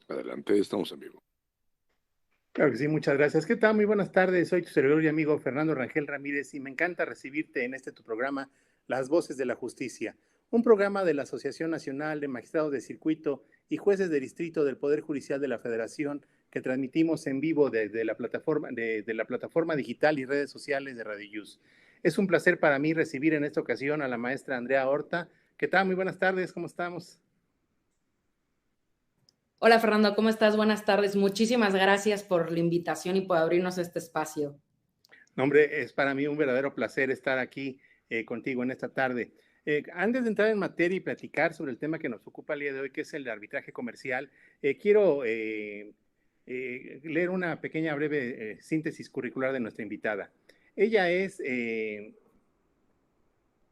Adelante, estamos en vivo. Claro que sí, muchas gracias. ¿Qué tal? Muy buenas tardes. Soy tu servidor y amigo Fernando Rangel Ramírez y me encanta recibirte en tu programa Las Voces de la Justicia, un programa de la Asociación Nacional de Magistrados de Circuito y Jueces de Distrito del Poder Judicial de la Federación que transmitimos en vivo desde la plataforma digital y redes sociales de Radio Yus. Es un placer para mí recibir en esta ocasión a la maestra Andrea Horta. ¿Qué tal? Muy buenas tardes. ¿Cómo estamos? Hola Fernando, ¿cómo estás? Buenas tardes. Muchísimas gracias por la invitación y por abrirnos este espacio. No, hombre, es para mí un verdadero placer estar aquí contigo en esta tarde. Antes de entrar en materia y platicar sobre el tema que nos ocupa el día de hoy, que es el arbitraje comercial, quiero leer una pequeña breve síntesis curricular de nuestra invitada. Ella es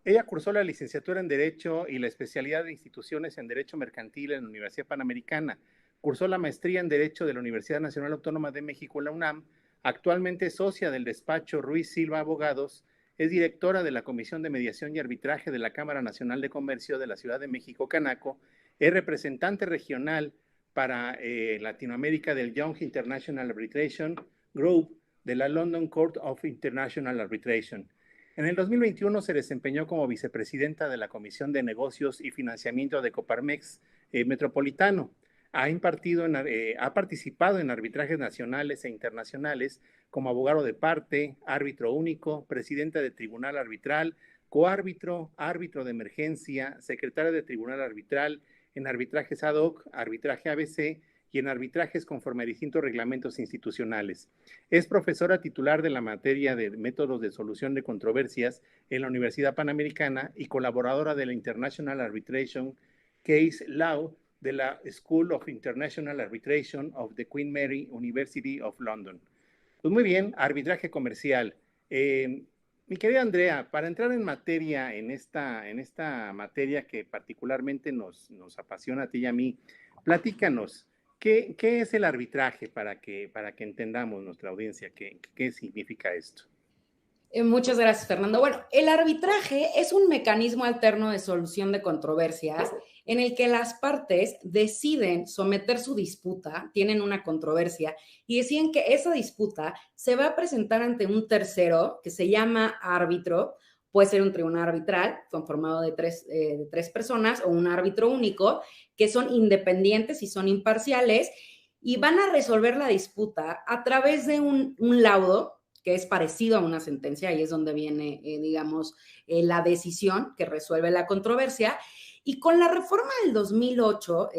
Ella cursó la licenciatura en Derecho y la especialidad de Instituciones en Derecho Mercantil en la Universidad Panamericana. Cursó la maestría en Derecho de la Universidad Nacional Autónoma de México, la UNAM. Actualmente es socia del despacho Ruiz Silva Abogados. Es directora de la Comisión de Mediación y Arbitraje de la Cámara Nacional de Comercio de la Ciudad de México, Canaco. Es representante regional para Latinoamérica del Young International Arbitration Group de la London Court of International Arbitration. En el 2021 se desempeñó como vicepresidenta de la Comisión de Negocios y Financiamiento de Coparmex Metropolitano. Ha participado en arbitrajes nacionales e internacionales como abogado de parte, árbitro único, presidenta de tribunal arbitral, coárbitro, árbitro de emergencia, secretaria de tribunal arbitral, en arbitrajes ad hoc, arbitraje ABC y en arbitrajes conforme a distintos reglamentos institucionales. Es profesora titular de la materia de métodos de solución de controversias en la Universidad Panamericana y colaboradora de la International Arbitration Case Law de la School of International Arbitration of the Queen Mary University of London. Pues muy bien, arbitraje comercial. Mi querida Andrea, para entrar en materia, en esta materia que particularmente nos apasiona a ti y a mí, platícanos. ¿Qué es el arbitraje para que entendamos nuestra audiencia? ¿Qué significa esto? Muchas gracias, Fernando. Bueno, el arbitraje es un mecanismo alterno de solución de controversias en el que las partes deciden someter su disputa, tienen una controversia, y deciden que esa disputa se va a presentar ante un tercero que se llama árbitro. Puede ser un tribunal arbitral conformado de tres personas o un árbitro único, que son independientes y son imparciales, y van a resolver la disputa a través de un laudo que es parecido a una sentencia, y es donde viene, la decisión que resuelve la controversia. Y con la reforma del 2008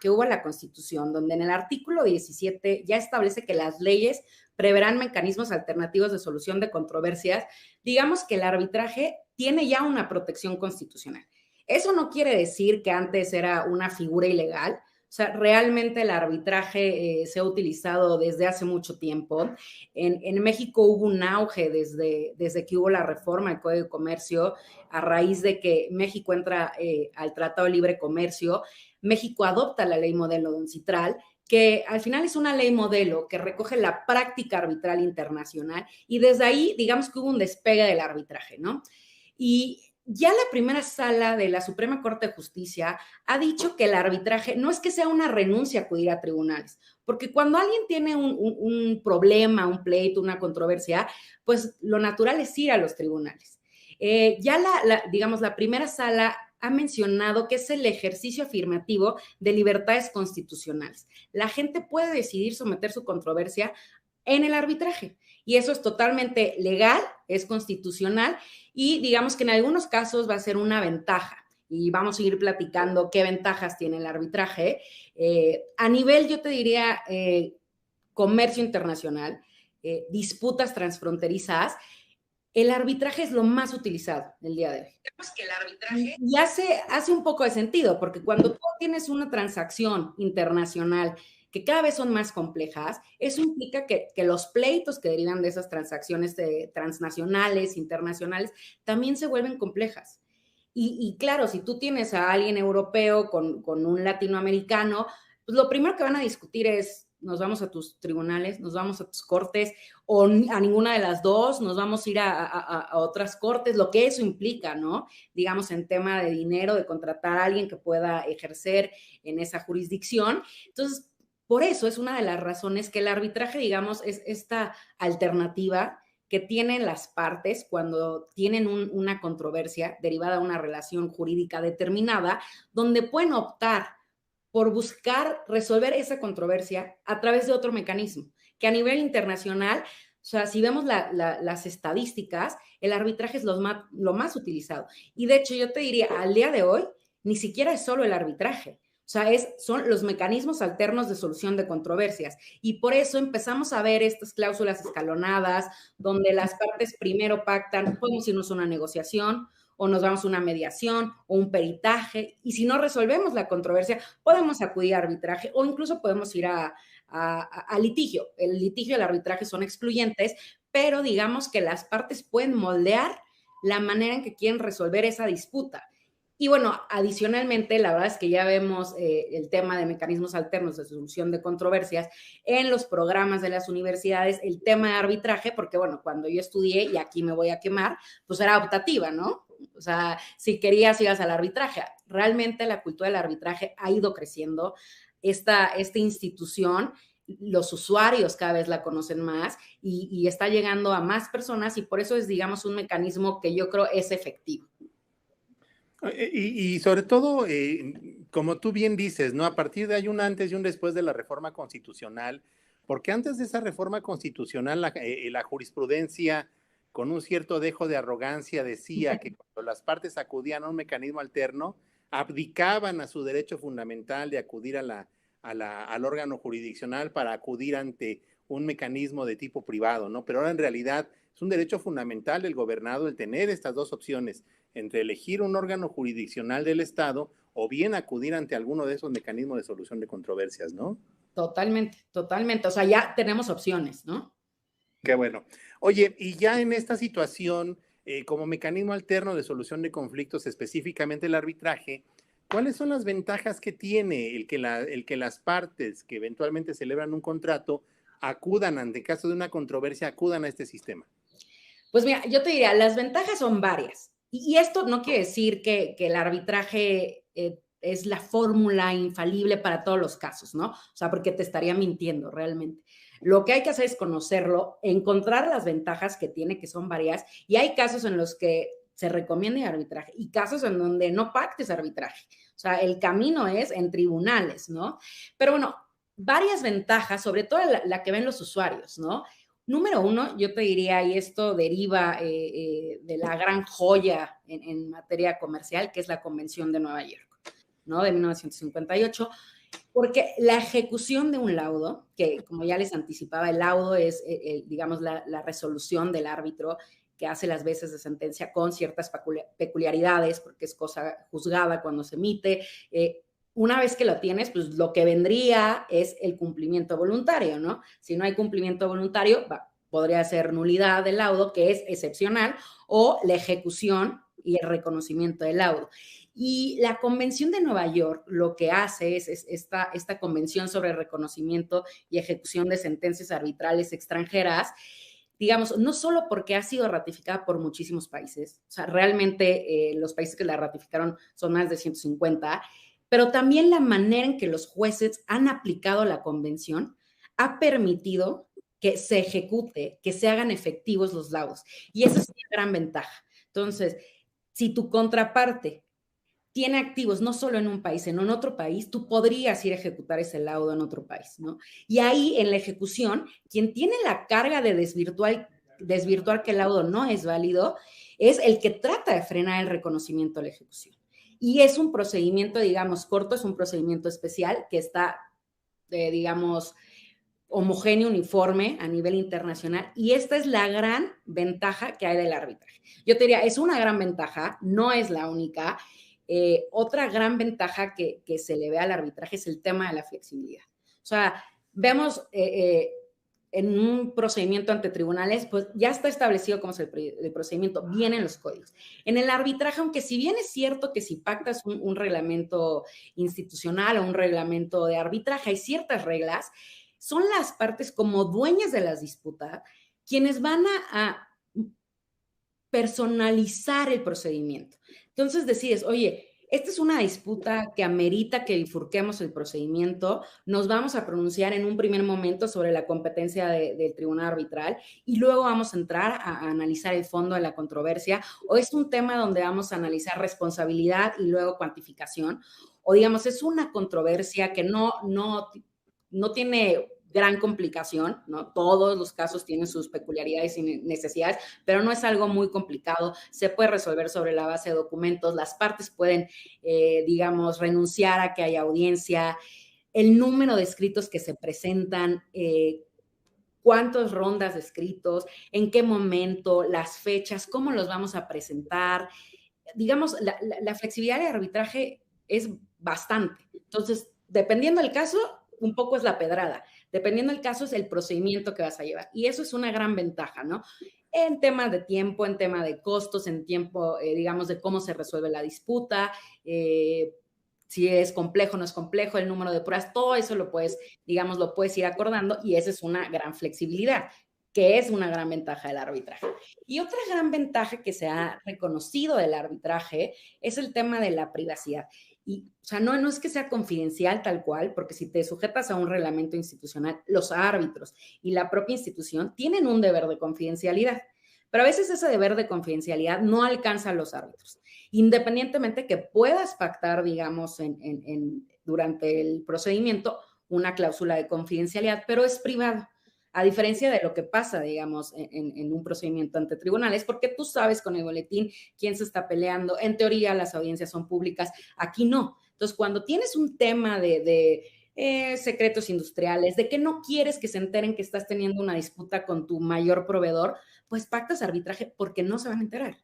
que hubo a la Constitución, donde en el artículo 17 ya establece que las leyes preverán mecanismos alternativos de solución de controversias, digamos que el arbitraje tiene ya una protección constitucional. Eso no quiere decir que antes era una figura ilegal. O sea, realmente el arbitraje se ha utilizado desde hace mucho tiempo. En México hubo un auge desde que hubo la reforma del Código de Comercio, a raíz de que México entra al Tratado de Libre Comercio. México adopta la ley modelo de UNCITRAL, que al final es una ley modelo que recoge la práctica arbitral internacional, y desde ahí, digamos que hubo un despegue del arbitraje, ¿no? Y ya la primera sala de la Suprema Corte de Justicia ha dicho que el arbitraje no es que sea una renuncia a acudir a tribunales, porque cuando alguien tiene un problema, un pleito, una controversia, pues lo natural es ir a los tribunales. Ya la primera sala ha mencionado que es el ejercicio afirmativo de libertades constitucionales. La gente puede decidir someter su controversia en el arbitraje, y eso es totalmente legal, es constitucional, y digamos que en algunos casos va a ser una ventaja, y vamos a ir platicando qué ventajas tiene el arbitraje. A nivel, yo te diría, comercio internacional, disputas transfronterizas, el arbitraje es lo más utilizado el día de hoy. Que el arbitraje... Y hace un poco de sentido, porque cuando tú tienes una transacción internacional que cada vez son más complejas, eso implica que los pleitos que derivan de esas transacciones transnacionales, internacionales, también se vuelven complejas. Y claro, si tú tienes a alguien europeo con un latinoamericano, pues lo primero que van a discutir es: nos vamos a tus tribunales, nos vamos a tus cortes, o a ninguna de las dos, nos vamos a ir a otras cortes, lo que eso implica, ¿no? Digamos, en tema de dinero, de contratar a alguien que pueda ejercer en esa jurisdicción. Entonces, Por eso es una de las razones que el arbitraje, digamos, es esta alternativa que tienen las partes cuando tienen una controversia derivada de una relación jurídica determinada, donde pueden optar por buscar resolver esa controversia a través de otro mecanismo, que a nivel internacional, o sea, si vemos las estadísticas, el arbitraje es lo más utilizado. Y de hecho, yo te diría, al día de hoy, ni siquiera es solo el arbitraje. O sea, son los mecanismos alternos de solución de controversias. Y por eso empezamos a ver estas cláusulas escalonadas, donde las partes primero pactan, podemos irnos a una negociación, o nos vamos a una mediación o un peritaje, y si no resolvemos la controversia, podemos acudir a arbitraje o incluso podemos ir a litigio. El litigio y el arbitraje son excluyentes, pero digamos que las partes pueden moldear la manera en que quieren resolver esa disputa. Y bueno, adicionalmente, la verdad es que ya vemos el tema de mecanismos alternos de solución de controversias en los programas de las universidades, el tema de arbitraje, porque bueno, cuando yo estudié, y aquí me voy a quemar, pues era optativa, ¿no? O sea, si querías, ibas al arbitraje. Realmente la cultura del arbitraje ha ido creciendo. Esta institución, los usuarios cada vez la conocen más y está llegando a más personas y por eso es, digamos, un mecanismo que yo creo es efectivo. Y sobre todo, como tú bien dices, ¿no? A partir de hay un antes y un después de la reforma constitucional, porque antes de esa reforma constitucional, la jurisprudencia, con un cierto dejo de arrogancia, decía que cuando las partes acudían a un mecanismo alterno, abdicaban a su derecho fundamental de acudir al órgano jurisdiccional para acudir ante un mecanismo de tipo privado, ¿no? Pero ahora en realidad es un derecho fundamental del gobernado el tener estas dos opciones entre elegir un órgano jurisdiccional del Estado o bien acudir ante alguno de esos mecanismos de solución de controversias, ¿no? Totalmente, totalmente. O sea, ya tenemos opciones, ¿no? Qué bueno. Oye, y ya en esta situación, como mecanismo alterno de solución de conflictos, específicamente el arbitraje, ¿cuáles son las ventajas que tiene el que las partes que eventualmente celebran un contrato acudan, ante caso de una controversia, acudan a este sistema? Pues mira, yo te diría, las ventajas son varias. Y esto no quiere decir que el arbitraje es la fórmula infalible para todos los casos, ¿no? O sea, porque te estaría mintiendo realmente. Lo que hay que hacer es conocerlo, encontrar las ventajas que tiene, que son varias, y hay casos en los que se recomienda arbitraje y casos en donde no pactes arbitraje. O sea, el camino es en tribunales, ¿no? Pero bueno, varias ventajas, sobre todo la que ven los usuarios, ¿no? Número uno, yo te diría, y esto deriva de la gran joya en materia comercial, que es la Convención de Nueva York, ¿no? De 1958, porque la ejecución de un laudo, que como ya les anticipaba, el laudo es, digamos, la resolución del árbitro que hace las veces de sentencia con ciertas peculiaridades, porque es cosa juzgada cuando se emite. Una vez que lo tienes, pues lo que vendría es el cumplimiento voluntario, ¿no? Si no hay cumplimiento voluntario, podría ser nulidad del laudo, que es excepcional, o la ejecución y el reconocimiento del laudo. Y la Convención de Nueva York lo que hace es esta convención sobre reconocimiento y ejecución de sentencias arbitrales extranjeras, digamos, no solo porque ha sido ratificada por muchísimos países, o sea, realmente los países que la ratificaron son más de 150, pero también la manera en que los jueces han aplicado la convención ha permitido que se ejecute, que se hagan efectivos los laudos. Y esa es una gran ventaja. Entonces, si tu contraparte tiene activos no solo en un país, sino en otro país, tú podrías ir a ejecutar ese laudo en otro país, ¿no? Y ahí, en la ejecución, quien tiene la carga de desvirtuar que el laudo no es válido, es el que trata de frenar el reconocimiento de la ejecución. Y es un procedimiento, digamos, corto, es un procedimiento especial que está, digamos, homogéneo, uniforme a nivel internacional. Y esta es la gran ventaja que hay del arbitraje. Yo te diría, es una gran ventaja, no es la única. Otra gran ventaja que se le ve al arbitraje es el tema de la flexibilidad. O sea, vemos en un procedimiento ante tribunales, pues ya está establecido cómo es el procedimiento, vienen los códigos. En el arbitraje, aunque si bien es cierto que si pactas un reglamento institucional o un reglamento de arbitraje, hay ciertas reglas, son las partes como dueñas de las disputas quienes van a personalizar el procedimiento. Entonces decides, oye, esta es una disputa que amerita que bifurquemos el procedimiento. Nos vamos a pronunciar en un primer momento sobre la competencia del tribunal arbitral y luego vamos a entrar a analizar el fondo de la controversia. O es un tema donde vamos a analizar responsabilidad y luego cuantificación. O digamos, es una controversia que no tiene gran complicación, ¿no? Todos los casos tienen sus peculiaridades y necesidades, pero no es algo muy complicado. Se puede resolver sobre la base de documentos. Las partes pueden, digamos, renunciar a que haya audiencia. El número de escritos que se presentan, cuántas rondas de escritos, en qué momento, las fechas, cómo los vamos a presentar. Digamos, la flexibilidad de arbitraje es bastante. Entonces, dependiendo del caso, un poco es la pedrada. Dependiendo del caso, es el procedimiento que vas a llevar. Y eso es una gran ventaja, ¿no? En temas de tiempo, en tema de costos, en tiempo, digamos, de cómo se resuelve la disputa, si es complejo o no es complejo, el número de pruebas, todo eso lo puedes, digamos, lo puedes ir acordando y esa es una gran flexibilidad, que es una gran ventaja del arbitraje. Y otra gran ventaja que se ha reconocido del arbitraje es el tema de la privacidad. Y, o sea, no es que sea confidencial tal cual, porque si te sujetas a un reglamento institucional, los árbitros y la propia institución tienen un deber de confidencialidad. Pero a veces ese deber de confidencialidad no alcanza a los árbitros, independientemente que puedas pactar, digamos, durante el procedimiento una cláusula de confidencialidad, pero es privado. A diferencia de lo que pasa, digamos, en un procedimiento ante tribunales, porque tú sabes con el boletín quién se está peleando. En teoría, las audiencias son públicas. Aquí no. Entonces, cuando tienes un tema de secretos industriales, de que no quieres que se enteren que estás teniendo una disputa con tu mayor proveedor, pues pactas arbitraje porque no se van a enterar.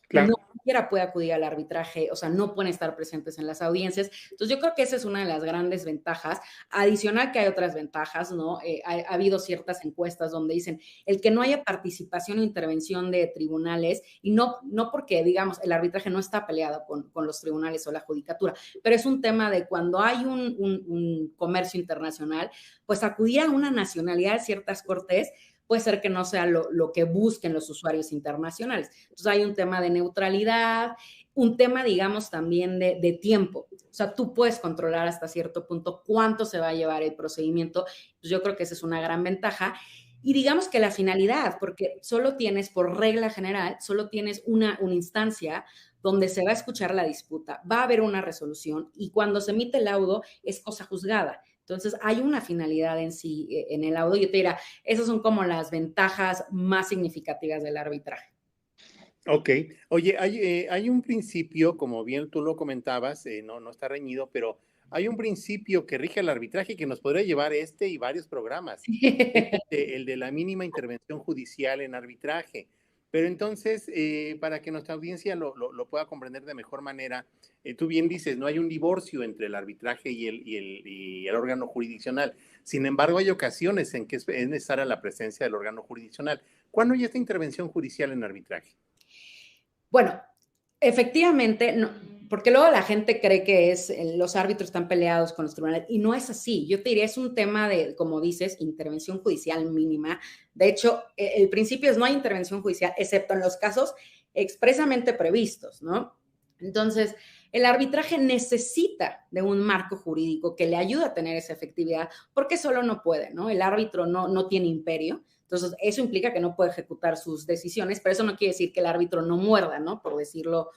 Claro. No cualquiera puede acudir al arbitraje, o sea, no pueden estar presentes en las audiencias. Entonces, yo creo que esa es una de las grandes ventajas. Adicional que hay otras ventajas, ¿no? Ha habido ciertas encuestas donde dicen el que no haya participación o intervención de tribunales, y no porque, digamos, el arbitraje no está peleado con los tribunales o la judicatura, pero es un tema de cuando hay un comercio internacional, pues acudir a una nacionalidad de ciertas cortes puede ser que no sea lo que busquen los usuarios internacionales. Entonces hay un tema de neutralidad, un tema, digamos, también de tiempo. O sea, tú puedes controlar hasta cierto punto cuánto se va a llevar el procedimiento. Pues yo creo que esa es una gran ventaja. Y digamos que la finalidad, porque solo tienes, por regla general, solo tienes una instancia donde se va a escuchar la disputa, va a haber una resolución y cuando se emite el laudo es cosa juzgada. Entonces, hay una finalidad en sí, en el laudo. Yo te diría, esas son como las ventajas más significativas del arbitraje. Ok. Oye, hay un principio, como bien tú lo comentabas, no está reñido, pero hay un principio que rige el arbitraje que nos podría llevar este y varios programas. Es el de la mínima intervención judicial en arbitraje. Pero entonces, para que nuestra audiencia lo pueda comprender de mejor manera, tú bien dices, no hay un divorcio entre el arbitraje y el órgano jurisdiccional. Sin embargo, hay ocasiones en que es necesaria la presencia del órgano jurisdiccional. ¿Cuándo hay esta intervención judicial en arbitraje? Bueno, efectivamente, no, porque luego la gente cree que los árbitros están peleados con los tribunales y no es así. Yo te diría, es un tema de, como dices, intervención judicial mínima. De hecho, el principio es no hay intervención judicial, excepto en los casos expresamente previstos, ¿no? Entonces, el arbitraje necesita de un marco jurídico que le ayude a tener esa efectividad, porque solo no puede, ¿no? El árbitro no tiene imperio. Entonces, eso implica que no puede ejecutar sus decisiones, pero eso no quiere decir que el árbitro no muerda, ¿no? Por decirlo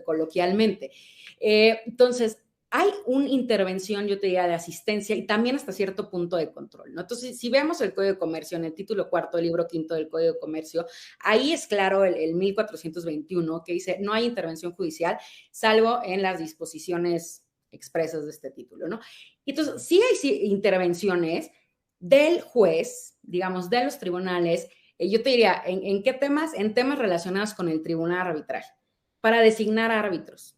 coloquialmente. Entonces, hay una intervención, yo te diría, de asistencia y también hasta cierto punto de control, ¿no? Entonces, si vemos el Código de Comercio, en el título cuarto del libro quinto del Código de Comercio, ahí es claro el 1421 que dice, no hay intervención judicial, salvo en las disposiciones expresas de este título, ¿no? Entonces, sí hay intervenciones del juez, digamos, de los tribunales, yo te diría, ¿en qué temas? En temas relacionados con el tribunal arbitral, para designar árbitros.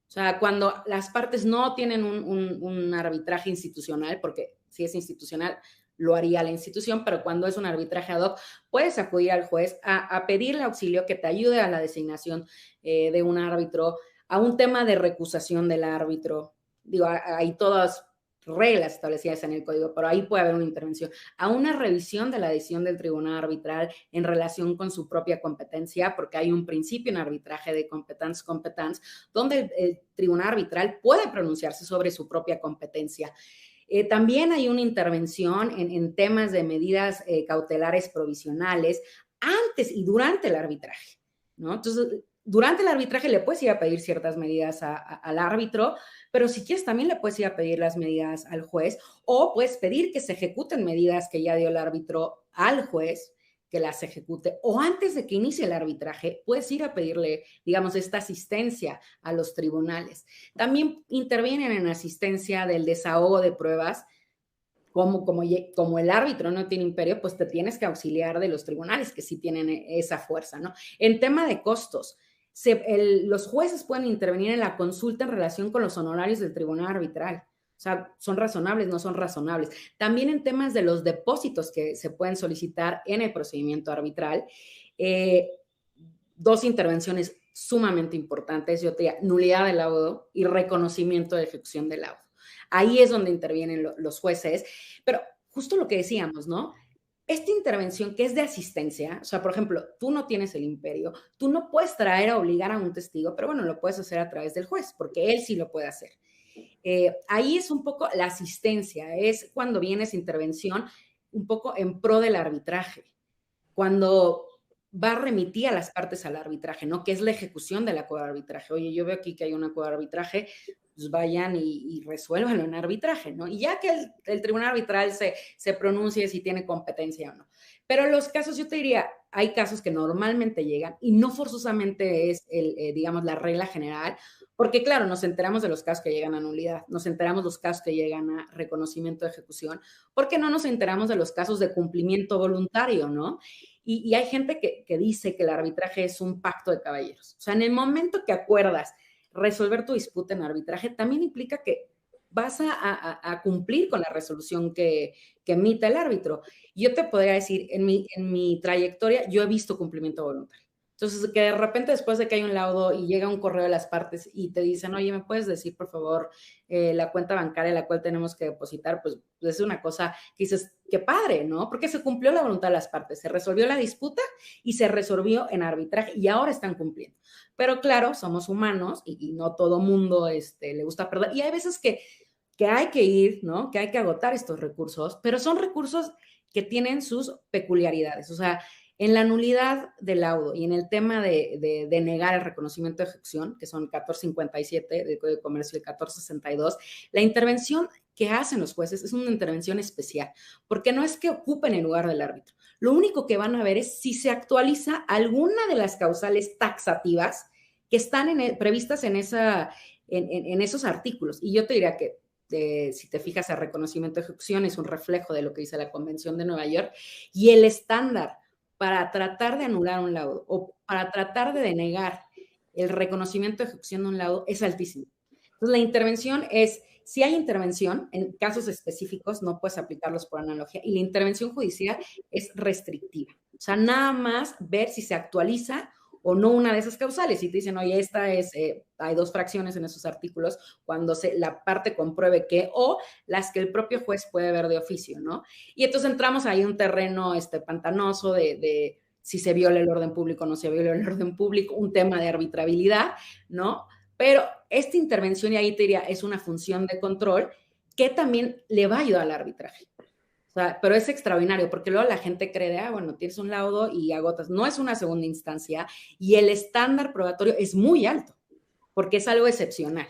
O sea, cuando las partes no tienen un arbitraje institucional, porque si es institucional, lo haría la institución, pero cuando es un arbitraje ad hoc, puedes acudir al juez a pedirle auxilio que te ayude a la designación de un árbitro, a un tema de recusación del árbitro. Digo, hay todas reglas establecidas en el código, pero ahí puede haber una intervención, a una revisión de la decisión del tribunal arbitral en relación con su propia competencia, porque hay un principio en arbitraje de competence, donde el tribunal arbitral puede pronunciarse sobre su propia competencia. También hay una intervención en temas de medidas cautelares provisionales antes y durante el arbitraje, ¿no? Entonces, durante el arbitraje le puedes ir a pedir ciertas medidas al árbitro, pero si quieres también le puedes ir a pedir las medidas al juez o puedes pedir que se ejecuten medidas que ya dio el árbitro al juez, que las ejecute, o antes de que inicie el arbitraje, puedes ir a pedirle, digamos, esta asistencia a los tribunales. También intervienen en asistencia del desahogo de pruebas, como el árbitro no tiene imperio, pues te tienes que auxiliar de los tribunales que sí tienen esa fuerza, ¿no? En tema de costos, los jueces pueden intervenir en la consulta en relación con los honorarios del tribunal arbitral. O sea, son razonables, no son razonables. También en temas de los depósitos que se pueden solicitar en el procedimiento arbitral, dos intervenciones sumamente importantes, yo te diría, nulidad del laudo y reconocimiento de ejecución del laudo. Ahí es donde intervienen los jueces, pero justo lo que decíamos, ¿no? Esta intervención que es de asistencia, o sea, por ejemplo, tú no tienes el imperio, tú no puedes traer a obligar a un testigo, pero bueno, lo puedes hacer a través del juez, porque él sí lo puede hacer. Ahí es un poco la asistencia, es cuando viene esa intervención un poco en pro del arbitraje, cuando va a remitir a las partes al arbitraje, ¿no? Que es la ejecución del acuerdo de arbitraje. Oye, yo veo aquí que hay un acuerdo de arbitraje, pues vayan y resuélvanlo en arbitraje, ¿no? Y ya que el tribunal arbitral se pronuncie si tiene competencia o no. Pero los casos, yo te diría, hay casos que normalmente llegan y no forzosamente es, digamos, la regla general, porque claro, nos enteramos de los casos que llegan a nulidad, nos enteramos de los casos que llegan a reconocimiento de ejecución, porque no nos enteramos de los casos de cumplimiento voluntario, ¿no? Y hay gente que dice que el arbitraje es un pacto de caballeros. O sea, en el momento que acuerdas resolver tu disputa en arbitraje, también implica que vas a cumplir con la resolución que emita el árbitro. Yo te podría decir, en mi trayectoria, yo he visto cumplimiento voluntario. Entonces, que de repente después de que hay un laudo y llega un correo de las partes y te dicen, oye, ¿me puedes decir, por favor, la cuenta bancaria a la cual tenemos que depositar? Pues es una cosa que dices, qué padre, ¿no? Porque se cumplió la voluntad de las partes, se resolvió la disputa y se resolvió en arbitraje y ahora están cumpliendo. Pero claro, somos humanos y no todo mundo le gusta perder. Y hay veces que hay que ir, ¿no? Que hay que agotar estos recursos, pero son recursos que tienen sus peculiaridades. O sea, en la nulidad del laudo y en el tema de negar el reconocimiento de ejecución, que son 1457 del Código de Comercio y 1462, la intervención que hacen los jueces es una intervención especial, porque no es que ocupen el lugar del árbitro. Lo único que van a ver es si se actualiza alguna de las causales taxativas que están previstas en esos artículos. Y yo te diría que si te fijas, el reconocimiento de ejecución es un reflejo de lo que dice la Convención de Nueva York y el estándar para tratar de anular un laudo o para tratar de denegar el reconocimiento de ejecución de un laudo es altísimo. Entonces, la intervención es, si hay intervención, en casos específicos no puedes aplicarlos por analogía, y la intervención judicial es restrictiva. O sea, nada más ver si se actualiza o no una de esas causales. Si te dicen, oye, esta es, hay dos fracciones en esos artículos, cuando la parte compruebe que, o las que el propio juez puede ver de oficio, ¿no? Y entonces entramos ahí en un terreno pantanoso de si se viola el orden público o no se viola el orden público, un tema de arbitrabilidad, ¿no? Pero esta intervención, y ahí te diría, es una función de control que también le va a ayudar al arbitraje. O sea, pero es extraordinario, porque luego la gente cree, bueno, tienes un laudo y agotas. No es una segunda instancia y el estándar probatorio es muy alto, porque es algo excepcional.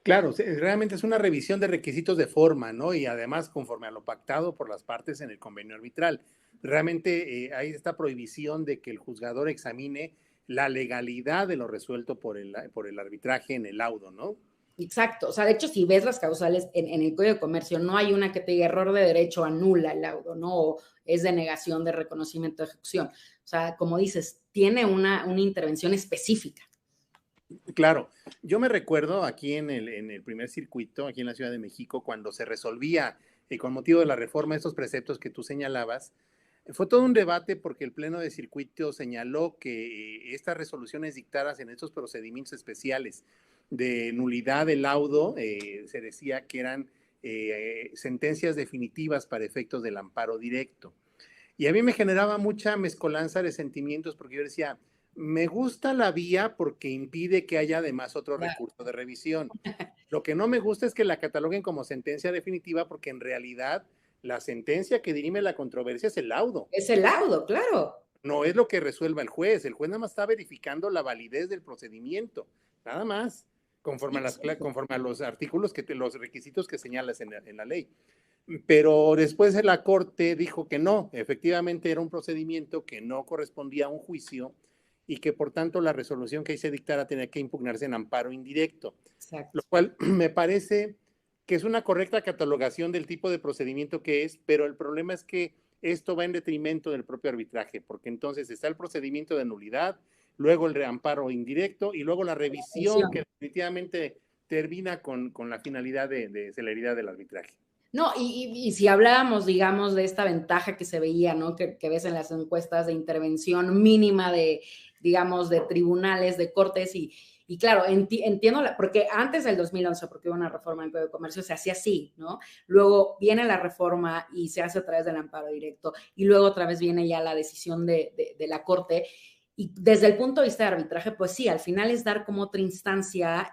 Claro, realmente es una revisión de requisitos de forma, ¿no? Y además conforme a lo pactado por las partes en el convenio arbitral. Realmente hay esta prohibición de que el juzgador examine la legalidad de lo resuelto por el arbitraje en el laudo, ¿no? Exacto. O sea, de hecho, si ves las causales en el Código de Comercio, no hay una que te diga error de derecho anula el laudo, ¿no? O es denegación de reconocimiento de ejecución. O sea, como dices, tiene una intervención específica. Claro, yo me recuerdo aquí en el primer circuito, aquí en la Ciudad de México, cuando se resolvía con motivo de la reforma estos preceptos que tú señalabas, fue todo un debate porque el Pleno de Circuito señaló que estas resoluciones dictadas en estos procedimientos especiales de nulidad del laudo, se decía que eran sentencias definitivas para efectos del amparo directo. Y a mí me generaba mucha mezcolanza de sentimientos porque yo decía, me gusta la vía porque impide que haya además otro recurso de revisión. Lo que no me gusta es que la cataloguen como sentencia definitiva porque en realidad la sentencia que dirime la controversia es el laudo. Es el laudo, claro. No es lo que resuelva el juez. El juez nada más está verificando la validez del procedimiento, nada más, conforme a los artículos, los requisitos que señalas en la ley. Pero después la Corte dijo que no, efectivamente era un procedimiento que no correspondía a un juicio y que por tanto la resolución que ahí se dictara tenía que impugnarse en amparo indirecto. Exacto. Lo cual me parece que es una correcta catalogación del tipo de procedimiento que es, pero el problema es que esto va en detrimento del propio arbitraje, porque entonces está el procedimiento de nulidad, luego el reamparo indirecto y luego la revisión que definitivamente termina con la finalidad de celeridad del arbitraje. No, y si hablábamos, digamos, de esta ventaja que se veía, ¿no? Que ves en las encuestas de intervención mínima de, digamos, de tribunales, de cortes, y claro, entiendo, porque antes del 2011, porque hubo una reforma en el Código de Comercio, se hacía así, ¿no? Luego viene la reforma y se hace a través del amparo directo, y luego otra vez viene ya la decisión de la Corte. Y desde el punto de vista de arbitraje, pues sí, al final es dar como otra instancia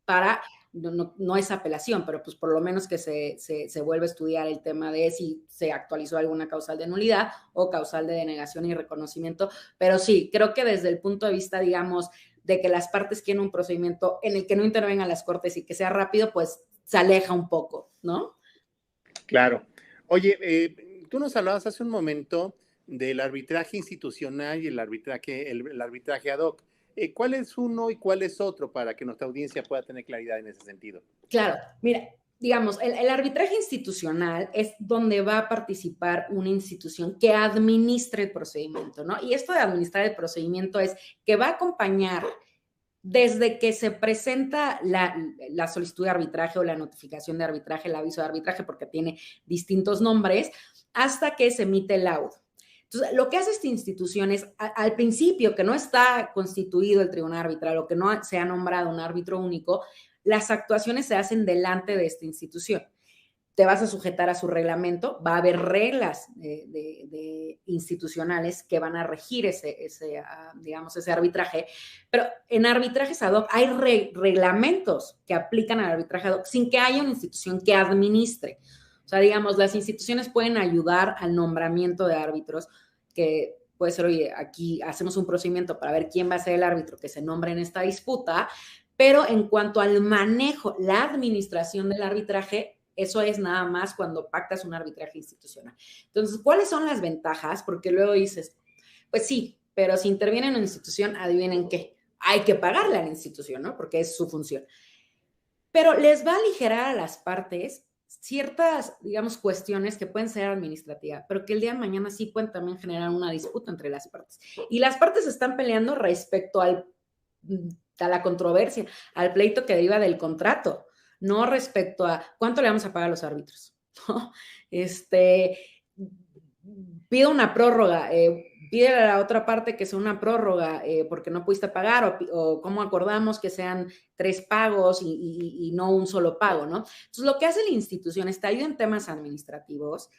para... No es apelación, pero pues por lo menos que se vuelve a estudiar el tema de si se actualizó alguna causal de nulidad o causal de denegación y reconocimiento. Pero sí, creo que desde el punto de vista, digamos, de que las partes quieren un procedimiento en el que no intervengan las cortes y que sea rápido, pues se aleja un poco, ¿no? Claro. Oye, tú nos hablabas hace un momento del arbitraje institucional y el arbitraje ad hoc. ¿Cuál es uno y cuál es otro para que nuestra audiencia pueda tener claridad en ese sentido? Claro, mira, digamos, el arbitraje institucional es donde va a participar una institución que administre el procedimiento, ¿no? Y esto de administrar el procedimiento es que va a acompañar desde que se presenta la solicitud de arbitraje o la notificación de arbitraje, el aviso de arbitraje, porque tiene distintos nombres, hasta que se emite el laudo. Entonces, lo que hace esta institución es, al principio, que no está constituido el tribunal arbitral o que no se ha nombrado un árbitro único, las actuaciones se hacen delante de esta institución. Te vas a sujetar a su reglamento, va a haber reglas institucionales que van a regir ese arbitraje, pero en arbitrajes ad hoc hay reglamentos que aplican al arbitraje ad hoc sin que haya una institución que administre. O sea, digamos, las instituciones pueden ayudar al nombramiento de árbitros, que puede ser, oye, aquí hacemos un procedimiento para ver quién va a ser el árbitro que se nombre en esta disputa, pero en cuanto al manejo, la administración del arbitraje, eso es nada más cuando pactas un arbitraje institucional. Entonces, ¿cuáles son las ventajas? Porque luego dices, pues sí, pero si interviene en una institución, adivinen qué, hay que pagarle a la institución, ¿no? Porque es su función. Pero les va a aligerar a las partes ciertas, digamos, cuestiones que pueden ser administrativas, pero que el día de mañana sí pueden también generar una disputa entre las partes. Y las partes están peleando respecto a la controversia, al pleito que deriva del contrato, no respecto a cuánto le vamos a pagar a los árbitros. ¿No? Pido una prórroga, pide a la otra parte que sea una prórroga porque no pudiste pagar o cómo acordamos que sean 3 pagos y no un solo pago, ¿no? Entonces, lo que hace la institución es te ayuda en temas administrativos.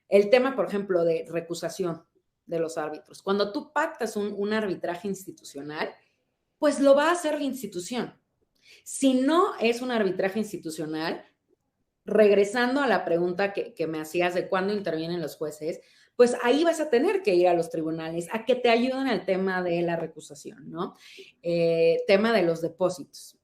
El tema, por ejemplo, de recusación de los árbitros. Cuando tú pactas un arbitraje institucional, pues lo va a hacer la institución. Si no es un arbitraje institucional, regresando a la pregunta que me hacías de cuándo intervienen los jueces, pues ahí vas a tener que ir a los tribunales a que te ayuden al tema de la recusación, ¿no? Tema de los depósitos.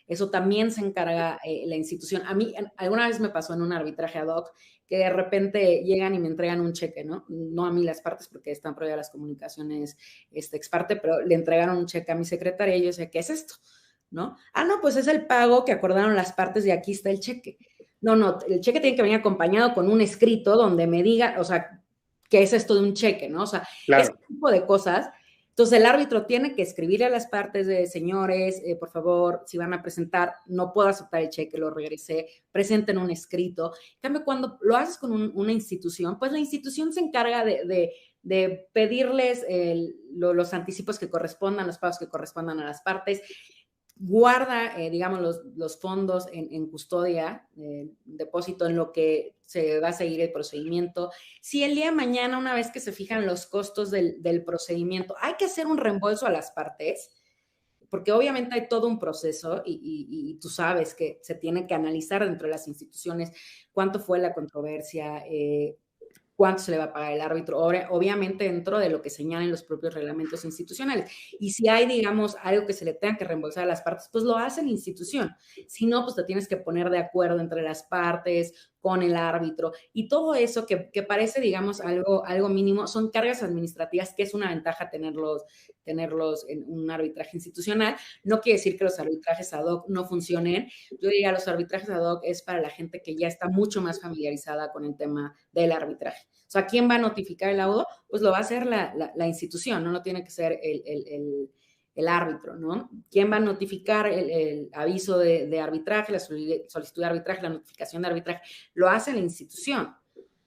Eso también se encarga la institución. A mí alguna vez me pasó en un arbitraje ad hoc que de repente llegan y me entregan un cheque, ¿no? No a mí las partes porque están prohibidas las comunicaciones ex parte, pero le entregaron un cheque a mi secretaria y yo decía, ¿qué es esto? ¿No? Ah, no, pues es el pago que acordaron las partes y aquí está el cheque. No, el cheque tiene que venir acompañado con un escrito donde me diga, o sea, ¿qué es esto de un cheque, no? O sea, claro, ese tipo de cosas. Entonces, el árbitro tiene que escribirle a las partes de, señores, por favor, si van a presentar, no puedo aceptar el cheque, lo regresé, presenten un escrito. En cambio, cuando lo haces con una institución, pues la institución se encarga de pedirles los anticipos que correspondan, los pagos que correspondan a las partes. guarda, digamos, los fondos en custodia, depósito en lo que se va a seguir el procedimiento. Si el día de mañana, una vez que se fijan los costos del procedimiento, hay que hacer un reembolso a las partes, porque obviamente hay todo un proceso y tú sabes que se tiene que analizar dentro de las instituciones cuánto fue la controversia, cuánto se le va a pagar el árbitro, obviamente dentro de lo que señalen los propios reglamentos institucionales. Y si hay, digamos, algo que se le tenga que reembolsar a las partes, pues lo hace la institución. Si no, pues te tienes que poner de acuerdo entre las partes, con el árbitro, y todo eso que parece, digamos, algo mínimo, son cargas administrativas, que es una ventaja tenerlos en un arbitraje institucional. No quiere decir que los arbitrajes ad hoc no funcionen. Yo diría, los arbitrajes ad hoc es para la gente que ya está mucho más familiarizada con el tema del arbitraje. O sea, ¿quién va a notificar el laudo? Pues lo va a hacer la institución, no lo tiene que ser el árbitro, ¿no? ¿Quién va a notificar el aviso de arbitraje, la solicitud de arbitraje, la notificación de arbitraje? Lo hace la institución,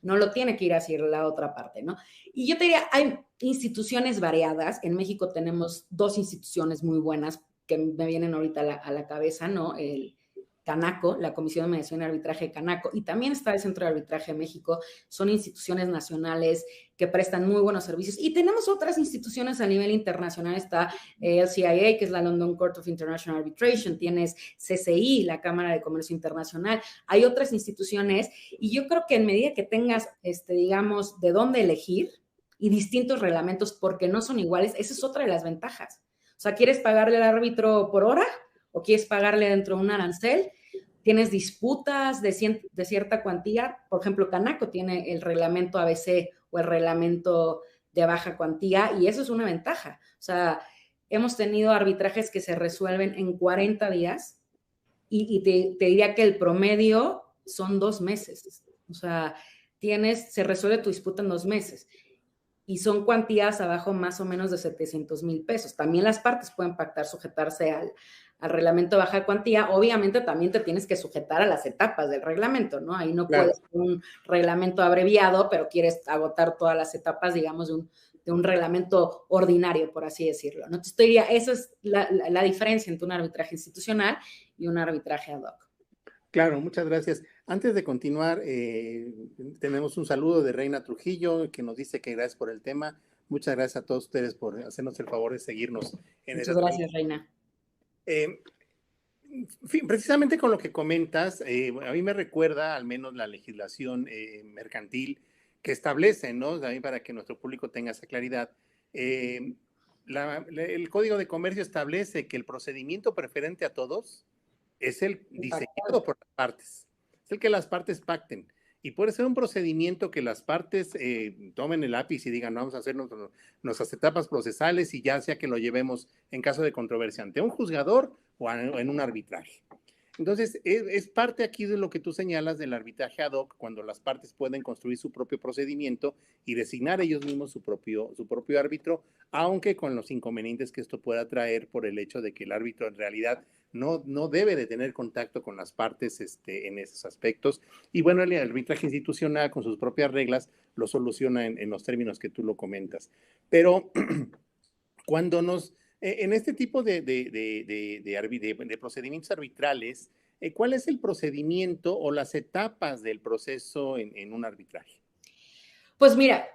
no lo tiene que ir a hacer la otra parte, ¿no? Y yo te diría, hay instituciones variadas. En México tenemos 2 instituciones muy buenas que me vienen ahorita a la cabeza, ¿no? El Canaco, la Comisión de Mediación y Arbitraje de Canaco, y también está el Centro de Arbitraje de México. Son instituciones nacionales que prestan muy buenos servicios. Y tenemos otras instituciones a nivel internacional. Está el CIA, que es la London Court of International Arbitration. Tienes CCI, la Cámara de Comercio Internacional. Hay otras instituciones, y yo creo que en medida que tengas, digamos, de dónde elegir y distintos reglamentos, porque no son iguales, esa es otra de las ventajas. O sea, ¿quieres pagarle al árbitro por hora o quieres pagarle dentro de un arancel? Tienes disputas de cierta cuantía. Por ejemplo, Canaco tiene el reglamento ABC o el reglamento de baja cuantía, y eso es una ventaja. O sea, hemos tenido arbitrajes que se resuelven en 40 días y te diría que el promedio son 2 meses. O sea, se resuelve tu disputa en 2 meses. Y son cuantías abajo más o menos de 700,000 pesos. También las partes pueden pactar sujetarse al reglamento de baja cuantía. Obviamente también te tienes que sujetar a las etapas del reglamento, ¿no? Ahí no puedes un reglamento abreviado, pero quieres agotar todas las etapas, digamos, de un reglamento ordinario, por así decirlo, ¿no? Entonces, te diría, esa es la diferencia entre un arbitraje institucional y un arbitraje ad hoc. Claro, muchas gracias. Antes de continuar, tenemos un saludo de Reina Trujillo, que nos dice que gracias por el tema. Muchas gracias a todos ustedes por hacernos el favor de seguirnos en Muchas gracias, Reina. Precisamente con lo que comentas, a mí me recuerda al menos la legislación mercantil que establece, ¿no? También para que nuestro público tenga esa claridad. El Código de Comercio establece que el procedimiento preferente a todos es el diseñado por las partes, es el que las partes pacten. Y puede ser un procedimiento que las partes tomen el lápiz y digan, vamos a hacer nuestras etapas procesales, y ya sea que lo llevemos en caso de controversia ante un juzgador o en un arbitraje. Entonces, es parte aquí de lo que tú señalas del arbitraje ad hoc, cuando las partes pueden construir su propio procedimiento y designar ellos mismos su propio árbitro, aunque con los inconvenientes que esto pueda traer por el hecho de que el árbitro en realidad no debe de tener contacto con las partes en esos aspectos. Y bueno, el arbitraje institucional con sus propias reglas lo soluciona en los términos que tú lo comentas. Pero cuando en este tipo de procedimientos arbitrales, ¿cuál es el procedimiento o las etapas del proceso en un arbitraje? Pues mira,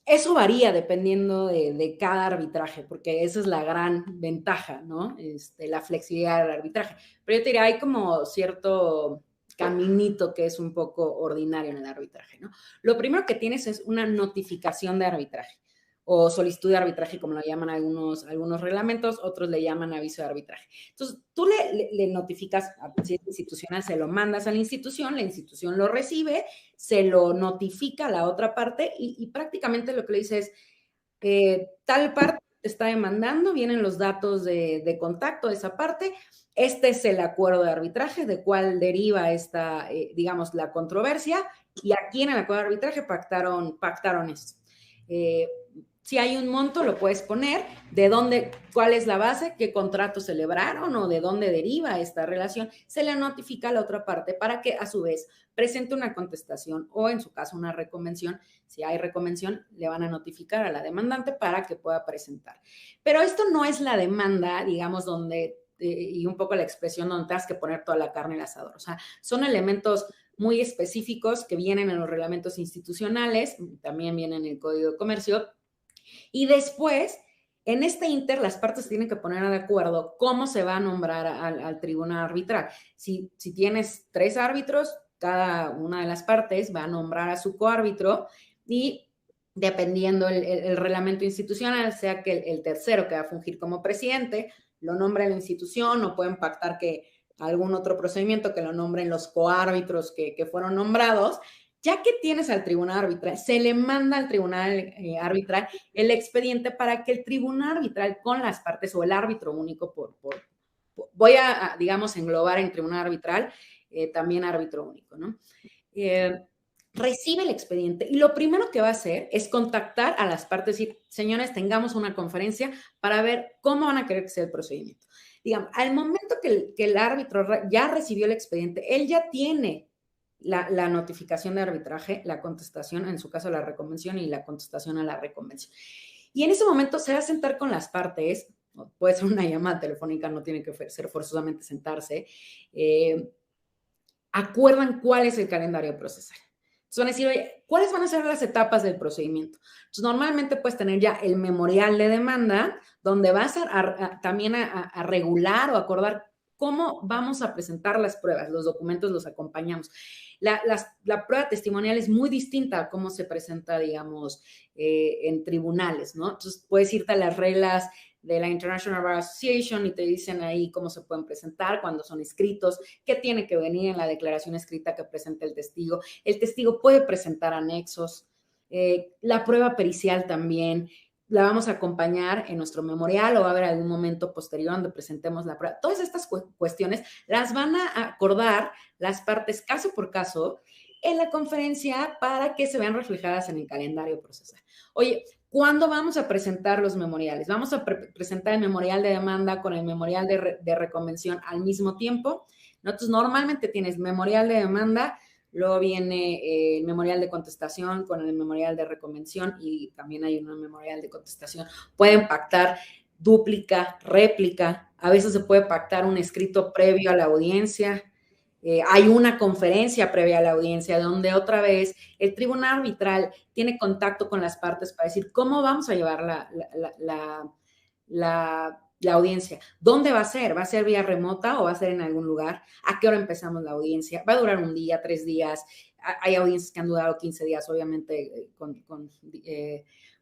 eso varía dependiendo de cada arbitraje, porque esa es la gran ventaja, ¿no? La flexibilidad del arbitraje. Pero yo te diría, hay como cierto caminito que es un poco ordinario en el arbitraje, ¿no? Lo primero que tienes es una notificación de arbitraje o solicitud de arbitraje, como lo llaman algunos reglamentos, otros le llaman aviso de arbitraje. Entonces, tú le notificas, si es institucional, se lo mandas a la institución lo recibe, se lo notifica a la otra parte y prácticamente lo que le dice es, tal parte está demandando, vienen los datos de contacto de esa parte, este es el acuerdo de arbitraje de cuál deriva esta, digamos, la controversia, y aquí en el acuerdo de arbitraje pactaron esto. Si hay un monto, lo puedes poner, cuál es la base, qué contrato celebraron o de dónde deriva esta relación, se le notifica a la otra parte para que a su vez presente una contestación o en su caso una reconvención. Si hay reconvención, le van a notificar a la demandante para que pueda presentar. Pero esto no es la demanda, digamos, donde y un poco la expresión donde tengas que poner toda la carne al asador. O sea, son elementos muy específicos que vienen en los reglamentos institucionales, también vienen en el Código de Comercio, y después, en este inter, las partes tienen que poner de acuerdo cómo se va a nombrar al tribunal arbitral. Si tienes 3 árbitros, cada una de las partes va a nombrar a su coárbitro y dependiendo el reglamento institucional, sea que el tercero que va a fungir como presidente, lo nombre la institución, o pueden pactar que algún otro procedimiento que lo nombren los coárbitros que fueron nombrados. Ya que tienes al tribunal arbitral, se le manda al tribunal arbitral el expediente para que el tribunal arbitral con las partes o el árbitro único, voy a, digamos, englobar en tribunal arbitral también árbitro único, ¿no? Recibe el expediente y lo primero que va a hacer es contactar a las partes y decir, señores, tengamos una conferencia para ver cómo van a querer que sea el procedimiento. Digamos, al momento que el árbitro ya recibió el expediente, él ya tiene la notificación de arbitraje, la contestación, en su caso la reconvención y la contestación a la reconvención. Y en ese momento se va a sentar con las partes, puede ser una llamada telefónica, no tiene que ser forzosamente sentarse, acuerdan cuál es el calendario procesal. Entonces van a decir, oye, ¿cuáles van a ser las etapas del procedimiento? Entonces normalmente puedes tener ya el memorial de demanda, donde vas también a regular o acordar cómo vamos a presentar las pruebas, los documentos los acompañamos. La prueba testimonial es muy distinta a cómo se presenta, digamos, en tribunales, ¿no? Entonces puedes irte a las reglas de la International Bar Association y te dicen ahí cómo se pueden presentar, cuándo son escritos, qué tiene que venir en la declaración escrita que presenta el testigo. El testigo puede presentar anexos, la prueba pericial también, la vamos a acompañar en nuestro memorial o va a haber algún momento posterior donde presentemos la prueba. Todas estas cuestiones las van a acordar las partes caso por caso en la conferencia para que se vean reflejadas en el calendario procesal. Oye, ¿cuándo vamos a presentar los memoriales? ¿Vamos a presentar el memorial de demanda con el memorial de reconvención al mismo tiempo? ¿No? Entonces, normalmente tienes memorial de demanda, luego viene el memorial de contestación con el memorial de reconvención y también hay un memorial de contestación. Pueden pactar dúplica, réplica, a veces se puede pactar un escrito previo a la audiencia. Hay una conferencia previa a la audiencia donde otra vez el tribunal arbitral tiene contacto con las partes para decir cómo vamos a llevar la audiencia. ¿Dónde va a ser? ¿Va a ser vía remota o va a ser en algún lugar? ¿A qué hora empezamos la audiencia? ¿Va a durar un día, 3 días? Hay audiencias que han durado 15 días, obviamente, con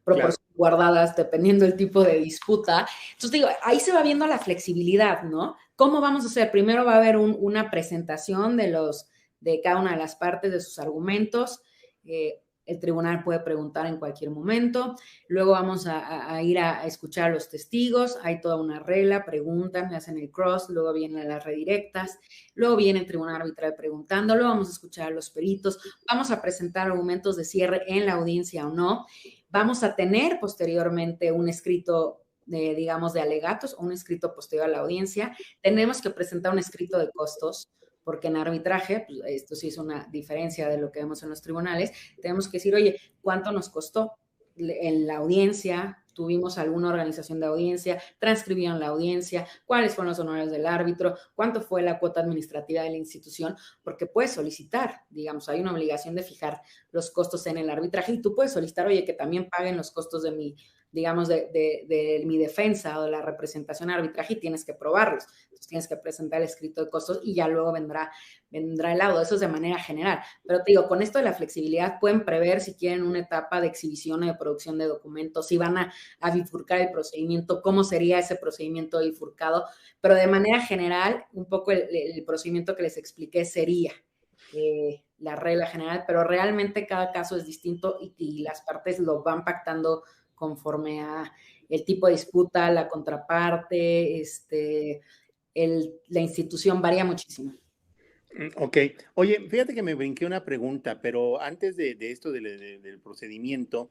proporciones guardadas, dependiendo del tipo de disputa. Entonces, digo, ahí se va viendo la flexibilidad, ¿no? ¿Cómo vamos a hacer? Primero va a haber una presentación de cada una de las partes, de sus argumentos. El tribunal puede preguntar en cualquier momento. Luego vamos a ir a escuchar a los testigos. Hay toda una regla, preguntan, le hacen el cross, luego vienen las redirectas, luego viene el tribunal arbitral preguntando, luego vamos a escuchar a los peritos, vamos a presentar argumentos de cierre en la audiencia o no. Vamos a tener posteriormente un escrito digamos, de alegatos o un escrito posterior a la audiencia. Tenemos que presentar un escrito de costos, porque en arbitraje, pues esto sí es una diferencia de lo que vemos en los tribunales, tenemos que decir, oye, ¿cuánto nos costó en la audiencia? ¿Tuvimos alguna organización de audiencia? ¿Transcribieron la audiencia? ¿Cuáles fueron los honorarios del árbitro? ¿Cuánto fue la cuota administrativa de la institución? Porque puedes solicitar, digamos, hay una obligación de fijar los costos en el arbitraje y tú puedes solicitar, oye, que también paguen los costos de mi, digamos, de mi defensa o de la representación arbitraje y tienes que probarlos. Entonces tienes que presentar el escrito de costos y ya luego vendrá el laudo. Eso es de manera general. Pero te digo, con esto de la flexibilidad pueden prever si quieren una etapa de exhibición o de producción de documentos, si van a bifurcar el procedimiento, cómo sería ese procedimiento bifurcado. Pero de manera general, un poco el procedimiento que les expliqué sería la regla general, pero realmente cada caso es distinto y las partes lo van pactando conforme a el tipo de disputa, la contraparte, la institución varía muchísimo. Ok. Oye, fíjate que me brinqué una pregunta, pero antes de esto del procedimiento,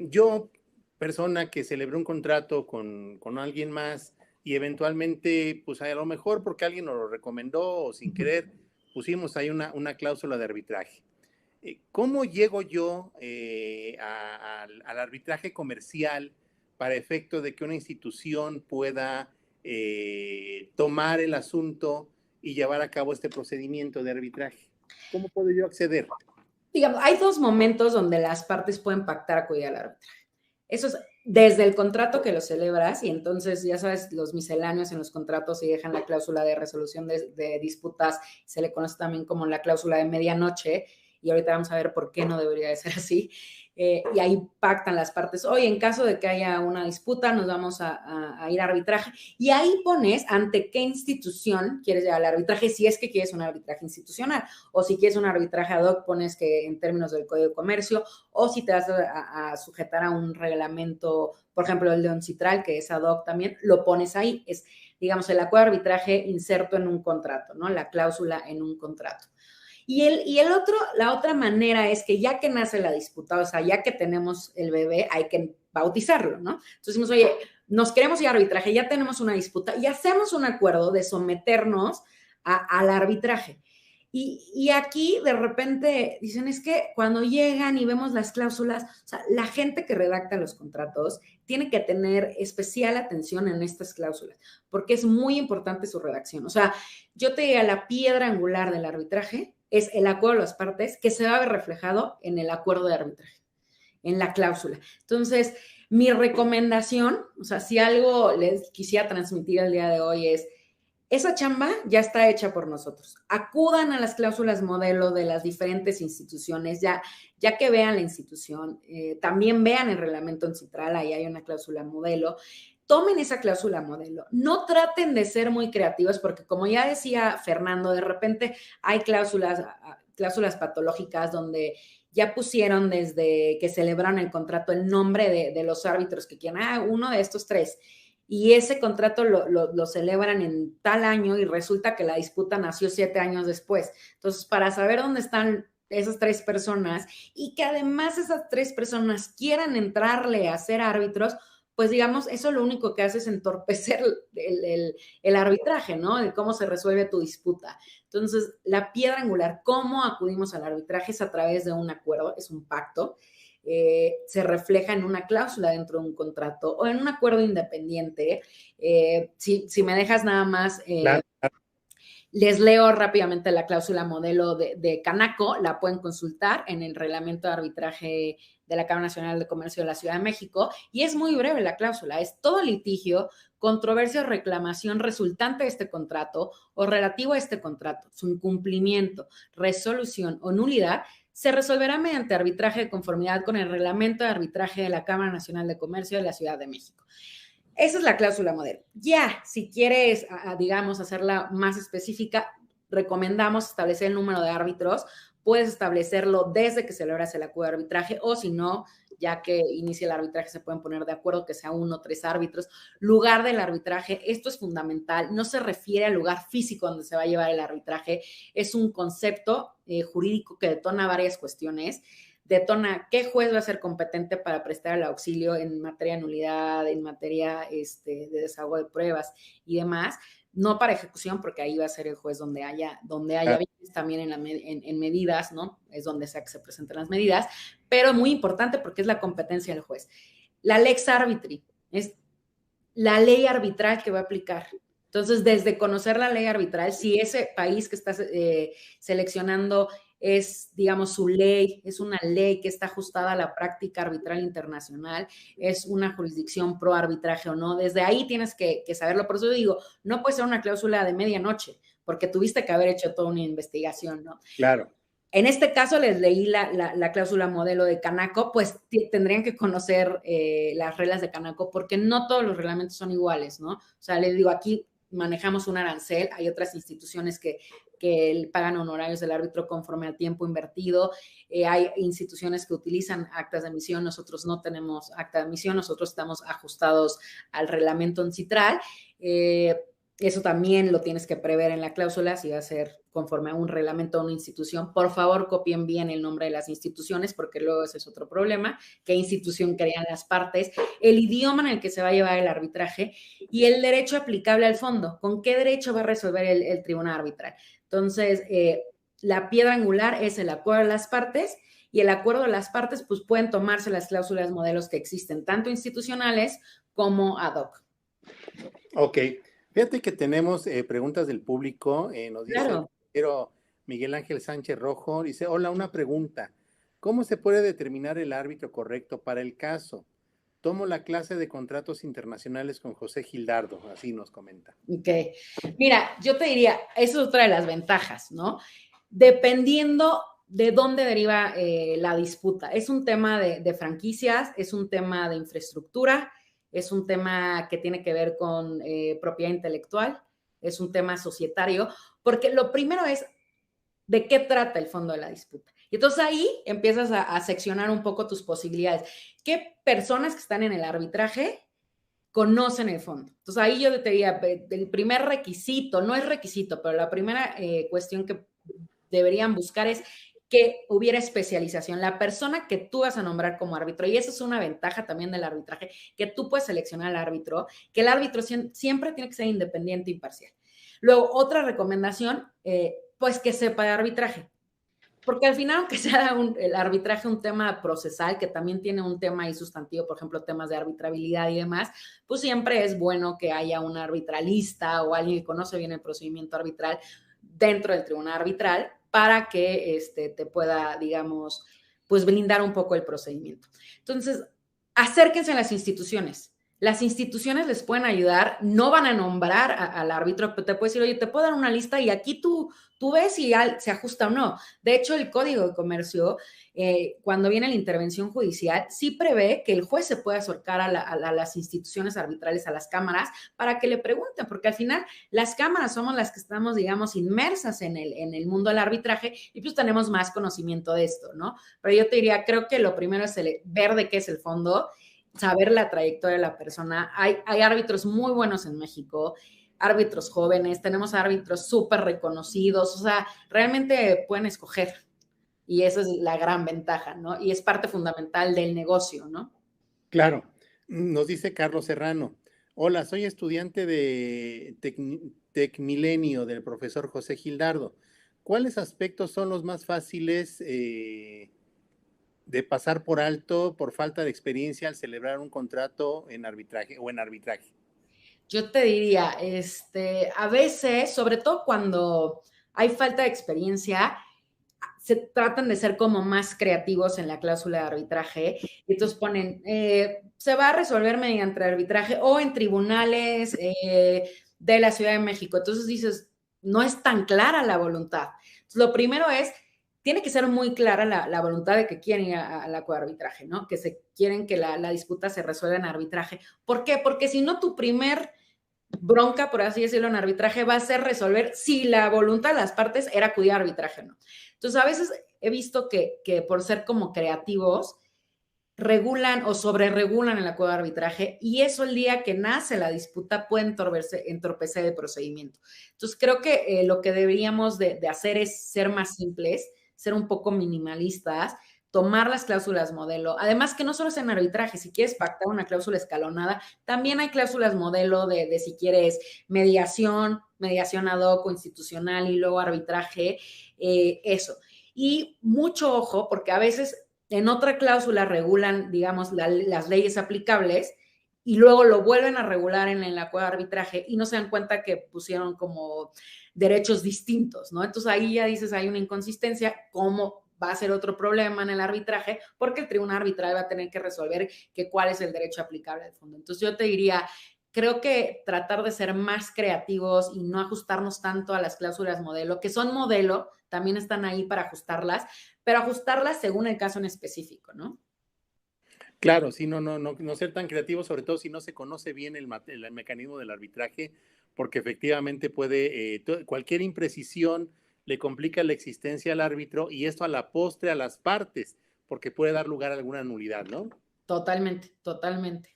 yo, persona que celebró un contrato con alguien más y eventualmente, pues a lo mejor porque alguien nos lo recomendó o sin querer, pusimos ahí una cláusula de arbitraje. ¿Cómo llego yo al arbitraje comercial para efecto de que una institución pueda tomar el asunto y llevar a cabo este procedimiento de arbitraje? ¿Cómo puedo yo acceder? Digamos, hay dos momentos donde las partes pueden pactar acudir al arbitraje. Eso es desde el contrato que lo celebras y entonces, ya sabes, los misceláneos en los contratos y dejan la cláusula de resolución de disputas, se le conoce también como la cláusula de medianoche, y ahorita vamos a ver por qué no debería de ser así. Y ahí pactan las partes, oye, en caso de que haya una disputa, nos vamos a ir a arbitraje. Y ahí pones ante qué institución quieres llevar al arbitraje, si es que quieres un arbitraje institucional, o si quieres un arbitraje ad hoc, pones que en términos del Código de Comercio, o si te vas a sujetar a un reglamento, por ejemplo, el de ONCITRAL, que es ad hoc también, lo pones ahí. Es, digamos, el acuerdo de arbitraje inserto en un contrato, ¿no? La cláusula en un contrato. Y la otra manera es que ya que nace la disputa, o sea, ya que tenemos el bebé, hay que bautizarlo, ¿no? Entonces decimos, oye, nos queremos ir a arbitraje, ya tenemos una disputa y hacemos un acuerdo de someternos al arbitraje. Y aquí de repente dicen, es que cuando llegan y vemos las cláusulas, o sea, la gente que redacta los contratos tiene que tener especial atención en estas cláusulas, porque es muy importante su redacción. O sea, yo te diría, la piedra angular del arbitraje es el acuerdo de las partes que se va a ver reflejado en el acuerdo de arbitraje, en la cláusula. Entonces, mi recomendación, o sea, si algo les quisiera transmitir el día de hoy es, esa chamba ya está hecha por nosotros. Acudan a las cláusulas modelo de las diferentes instituciones, ya que vean la institución, también vean el reglamento ONCITRAL, ahí hay una cláusula modelo. Tomen esa cláusula modelo, no traten de ser muy creativos porque como ya decía Fernando, de repente hay cláusulas patológicas donde ya pusieron desde que celebraron el contrato el nombre de los árbitros que quieran, uno de estos tres, y ese contrato lo celebran en tal año y resulta que la disputa nació 7 años después. Entonces, para saber dónde están esas 3 personas y que además esas 3 personas quieran entrarle a ser árbitros, pues digamos, eso lo único que hace es entorpecer el arbitraje, ¿no? De cómo se resuelve tu disputa. Entonces, la piedra angular, cómo acudimos al arbitraje es a través de un acuerdo, es un pacto, se refleja en una cláusula dentro de un contrato o en un acuerdo independiente. Si me dejas nada más... Claro. Les leo rápidamente la cláusula modelo de Canaco, la pueden consultar en el reglamento de arbitraje de la Cámara Nacional de Comercio de la Ciudad de México, y es muy breve la cláusula, es todo litigio, controversia o reclamación resultante de este contrato o relativo a este contrato, su incumplimiento, resolución o nulidad, se resolverá mediante arbitraje de conformidad con el reglamento de arbitraje de la Cámara Nacional de Comercio de la Ciudad de México. Esa es la cláusula modelo. Ya, si quieres, digamos, hacerla más específica, recomendamos establecer el número de árbitros. Puedes establecerlo desde que celebras el acuerdo de arbitraje o si no, ya que inicia el arbitraje, se pueden poner de acuerdo que sea 1 o 3 árbitros. Lugar del arbitraje, esto es fundamental, no se refiere al lugar físico donde se va a llevar el arbitraje, es un concepto jurídico que detona varias cuestiones. Detona qué juez va a ser competente para prestar el auxilio en materia de nulidad, en materia de desahogo de pruebas y demás, no para ejecución, porque ahí va a ser el juez donde haya bienes, también en medidas, ¿no? Es donde sea que se presenten las medidas, pero muy importante porque es la competencia del juez. La lex arbitri es la ley arbitral que va a aplicar. Entonces, desde conocer la ley arbitral, si ese país que estás seleccionando es, digamos, su ley, es una ley que está ajustada a la práctica arbitral internacional, es una jurisdicción pro arbitraje o no, desde ahí tienes que saberlo. Por eso digo, no puede ser una cláusula de medianoche, porque tuviste que haber hecho toda una investigación, ¿no? Claro. En este caso les leí la cláusula modelo de Canaco, pues tendrían que conocer las reglas de Canaco, porque no todos los reglamentos son iguales, ¿no? O sea, les digo, aquí manejamos un arancel, hay otras instituciones que pagan honorarios del árbitro conforme al tiempo invertido, hay instituciones que utilizan actas de emisión, nosotros no tenemos acta de emisión, nosotros estamos ajustados al reglamento ONCITRAL, eso también lo tienes que prever en la cláusula, si va a ser conforme a un reglamento o una institución. Por favor, copien bien el nombre de las instituciones, porque luego ese es otro problema, qué institución crean las partes, el idioma en el que se va a llevar el arbitraje y el derecho aplicable al fondo, con qué derecho va a resolver el tribunal arbitral. Entonces, la piedra angular es el acuerdo de las partes, y el acuerdo de las partes, pues pueden tomarse las cláusulas modelos que existen, tanto institucionales como ad hoc. Ok. Fíjate que tenemos preguntas del público. Nos dice el Claro. compañero Miguel Ángel Sánchez Rojo, dice, hola, una pregunta. ¿Cómo se puede determinar el árbitro correcto para el caso? Tomo la clase de contratos internacionales con José Gildardo, así nos comenta. Ok. Mira, yo te diría, eso es otra de las ventajas, ¿no? Dependiendo de dónde deriva la disputa. Es un tema de franquicias, es un tema de infraestructura, es un tema que tiene que ver con propiedad intelectual, es un tema societario, porque lo primero es de qué trata el fondo de la disputa. Y entonces ahí empiezas a seccionar un poco tus posibilidades. ¿Qué personas que están en el arbitraje conocen el fondo? Entonces ahí yo te diría, el primer requisito, no es requisito, pero la primera cuestión que deberían buscar es que hubiera especialización. La persona que tú vas a nombrar como árbitro, y eso es una ventaja también del arbitraje, que tú puedes seleccionar al árbitro, que el árbitro siempre tiene que ser independiente e imparcial. Luego, otra recomendación, pues que sepa de arbitraje. Porque al final, aunque sea el arbitraje un tema procesal, que también tiene un tema ahí sustantivo, por ejemplo, temas de arbitrabilidad y demás, pues siempre es bueno que haya un arbitralista o alguien que conoce bien el procedimiento arbitral dentro del tribunal arbitral para que te pueda, digamos, pues brindar un poco el procedimiento. Entonces, acérquense a las instituciones. Las instituciones les pueden ayudar, no van a nombrar al árbitro, pero te puedes decir, oye, te puedo dar una lista y aquí tú ves si se ajusta o no. De hecho, el Código de Comercio, cuando viene la intervención judicial, sí prevé que el juez se pueda acercar a las instituciones arbitrales, a las cámaras, para que le pregunten, porque al final las cámaras somos las que estamos, digamos, inmersas en el mundo del arbitraje y pues tenemos más conocimiento de esto, ¿no? Pero yo te diría, creo que lo primero es ver de qué es el fondo, saber la trayectoria de la persona. Hay árbitros muy buenos en México, árbitros jóvenes, tenemos árbitros súper reconocidos, o sea, realmente pueden escoger y esa es la gran ventaja, ¿no? Y es parte fundamental del negocio, ¿no? Claro, nos dice Carlos Serrano. Hola, soy estudiante de Tecmilenio del profesor José Gildardo. ¿Cuáles aspectos son los más fáciles de pasar por alto por falta de experiencia al celebrar un contrato en arbitraje o en arbitraje? Yo te diría, a veces, sobre todo cuando hay falta de experiencia, se tratan de ser como más creativos en la cláusula de arbitraje y entonces ponen, se va a resolver mediante arbitraje o en tribunales de la Ciudad de México. Entonces dices, no es tan clara la voluntad. Entonces, lo primero es, tiene que ser muy clara la voluntad de que quieren ir a la coarbitraje, ¿no? Que se quieren que la disputa se resuelva en arbitraje. ¿Por qué? Porque si no, tu primer bronca, por así decirlo, en arbitraje va a ser resolver si la voluntad de las partes era acudir a arbitraje o no. Entonces, a veces he visto que por ser como creativos, regulan o sobreregulan el acuerdo de arbitraje y eso el día que nace la disputa puede entorpecer el procedimiento. Entonces, creo que lo que deberíamos de hacer es ser más simples, ser un poco minimalistas, tomar las cláusulas modelo. Además, que no solo es en arbitraje, si quieres pactar una cláusula escalonada, también hay cláusulas modelo de si quieres mediación ad hoc o institucional y luego arbitraje, eso. Y mucho ojo, porque a veces en otra cláusula regulan, digamos, las leyes aplicables y luego lo vuelven a regular en el acuerdo de arbitraje y no se dan cuenta que pusieron como derechos distintos, ¿no? Entonces ahí ya dices, hay una inconsistencia, ¿cómo va a ser otro problema en el arbitraje? Porque el tribunal arbitral va a tener que resolver que cuál es el derecho aplicable al fondo. Entonces yo te diría, creo que tratar de ser más creativos y no ajustarnos tanto a las cláusulas modelo, que son modelo, también están ahí para ajustarlas, pero ajustarlas según el caso en específico, ¿no? Claro, sí, no ser tan creativo, sobre todo si no se conoce bien el mecanismo del arbitraje, porque efectivamente puede, cualquier imprecisión le complica la existencia al árbitro y esto a la postre a las partes, porque puede dar lugar a alguna nulidad, ¿no? Totalmente, totalmente.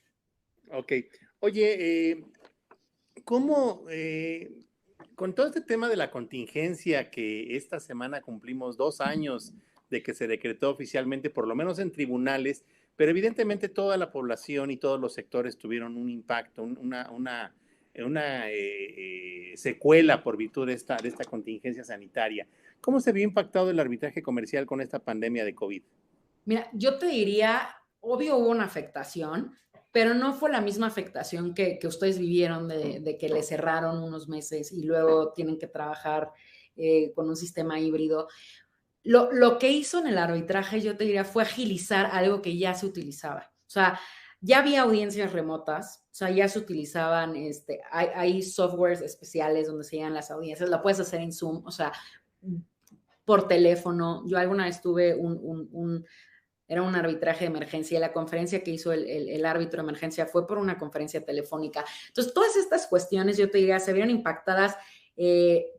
Ok. Oye, ¿cómo, con todo este tema de la contingencia que esta semana cumplimos 2 años de que se decretó oficialmente, por lo menos en tribunales, pero evidentemente toda la población y todos los sectores tuvieron un impacto, una secuela por virtud de esta contingencia sanitaria? ¿Cómo se vio impactado el arbitraje comercial con esta pandemia de COVID? Mira, yo te diría, obvio hubo una afectación, pero no fue la misma afectación que ustedes vivieron de que le cerraron unos meses y luego tienen que trabajar con un sistema híbrido. Lo que hizo en el arbitraje, yo te diría, fue agilizar algo que ya se utilizaba. O sea, ya había audiencias remotas, o sea, ya se utilizaban, hay softwares especiales donde se llegan las audiencias, la puedes hacer en Zoom, o sea, por teléfono. Yo alguna vez tuve era un arbitraje de emergencia y la conferencia que hizo el árbitro de emergencia fue por una conferencia telefónica. Entonces, todas estas cuestiones, yo te diría, se vieron impactadas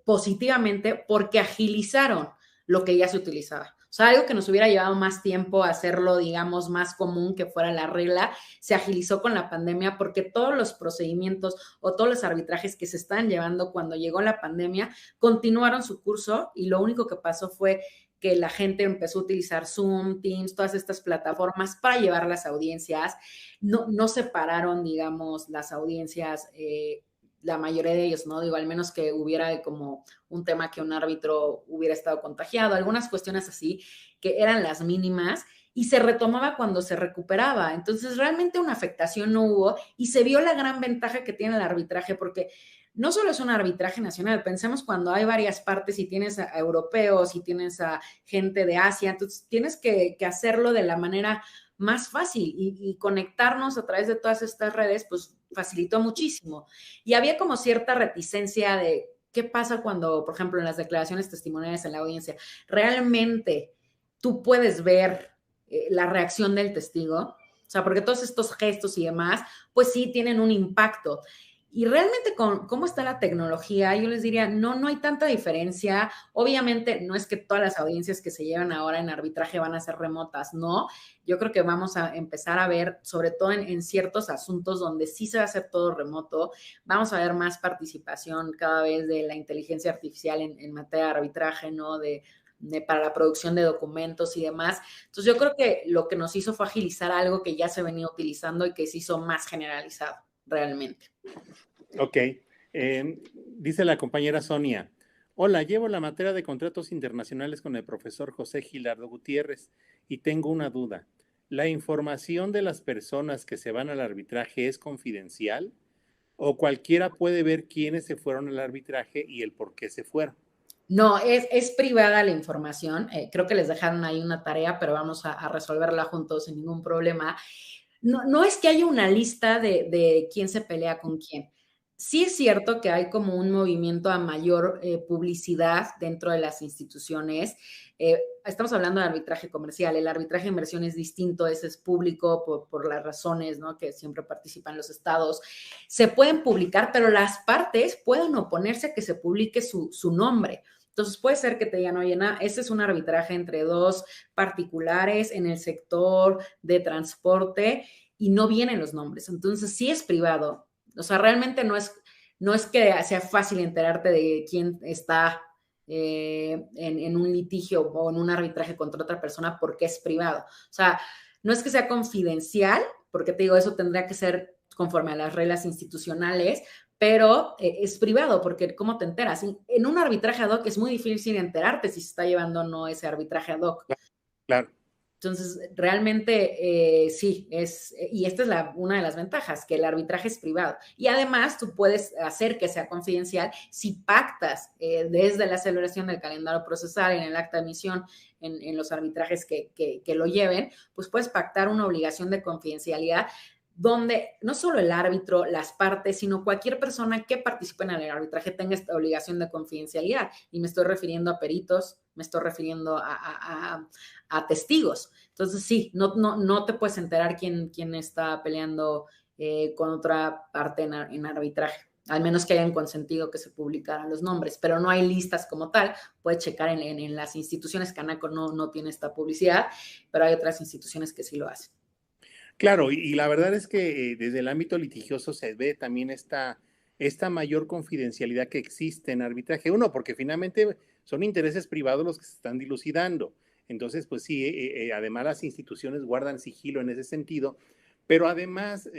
positivamente porque agilizaron lo que ya se utilizaba. O sea, algo que nos hubiera llevado más tiempo hacerlo, digamos, más común, que fuera la regla, se agilizó con la pandemia porque todos los procedimientos o todos los arbitrajes que se estaban llevando cuando llegó la pandemia continuaron su curso y lo único que pasó fue que la gente empezó a utilizar Zoom, Teams, todas estas plataformas para llevar las audiencias. No separaron, digamos, las audiencias, la mayoría de ellos, ¿no? Digo, al menos que hubiera como un tema que un árbitro hubiera estado contagiado, algunas cuestiones así, que eran las mínimas, y se retomaba cuando se recuperaba. Entonces, realmente una afectación no hubo y se vio la gran ventaja que tiene el arbitraje, porque no solo es un arbitraje nacional, pensemos cuando hay varias partes y tienes a europeos y tienes a gente de Asia, entonces tienes que hacerlo de la manera más fácil y conectarnos a través de todas estas redes, pues facilitó muchísimo. Y había como cierta reticencia de qué pasa cuando, por ejemplo, en las declaraciones testimoniales en la audiencia, realmente tú puedes ver la reacción del testigo, o sea, porque todos estos gestos y demás, pues sí tienen un impacto. Y realmente con cómo está la tecnología, yo les diría, no hay tanta diferencia. Obviamente no es que todas las audiencias que se llevan ahora en arbitraje van a ser remotas, no. Yo creo que vamos a empezar a ver, sobre todo en ciertos asuntos donde sí se va a hacer todo remoto, vamos a ver más participación cada vez de la inteligencia artificial en materia de arbitraje, ¿no? Para la producción de documentos y demás. Entonces yo creo que lo que nos hizo fue agilizar algo que ya se venía utilizando y que se hizo más generalizado realmente. Ok. Dice la compañera Sonia, hola, llevo la materia de contratos internacionales con el profesor José Gilardo Gutiérrez y tengo una duda. ¿La información de las personas que se van al arbitraje es confidencial o cualquiera puede ver quiénes se fueron al arbitraje y el por qué se fueron? No, es privada la información. Creo que les dejaron ahí una tarea, pero vamos a resolverla juntos sin ningún problema. No es que haya una lista de quién se pelea con quién. Sí es cierto que hay como un movimiento a mayor publicidad dentro de las instituciones. Estamos hablando de arbitraje comercial. El arbitraje de inversión es distinto, ese es público por las razones, ¿no? Que siempre participan los estados. Se pueden publicar, pero las partes pueden oponerse a que se publique su nombre. Entonces puede ser que te digan, oye, este es un arbitraje entre dos particulares en el sector de transporte y no vienen los nombres. Entonces sí es privado. O sea, realmente no es que sea fácil enterarte de quién está en un litigio o en un arbitraje contra otra persona porque es privado. O sea, no es que sea confidencial, porque te digo, eso tendría que ser conforme a las reglas institucionales, pero es privado, porque ¿cómo te enteras? En un arbitraje ad hoc es muy difícil enterarte si se está llevando o no ese arbitraje ad hoc. Claro. Entonces, realmente sí, y esta es una de las ventajas, que el arbitraje es privado. Y además, tú puedes hacer que sea confidencial si pactas desde la celebración del calendario procesal, en el acta de emisión, en los arbitrajes que lo lleven, pues puedes pactar una obligación de confidencialidad donde no solo el árbitro, las partes, sino cualquier persona que participe en el arbitraje tenga esta obligación de confidencialidad. Y me estoy refiriendo a peritos, me estoy refiriendo a testigos. Entonces, sí, no te puedes enterar quién está peleando con otra parte en arbitraje, al menos que hayan consentido que se publicaran los nombres, pero no hay listas como tal. Puedes checar en las instituciones. Canaco no tiene esta publicidad, pero hay otras instituciones que sí lo hacen. Claro, y la verdad es que desde el ámbito litigioso se ve también esta mayor confidencialidad que existe en arbitraje. Uno, porque finalmente son intereses privados los que se están dilucidando. Entonces, pues sí, además las instituciones guardan sigilo en ese sentido, pero además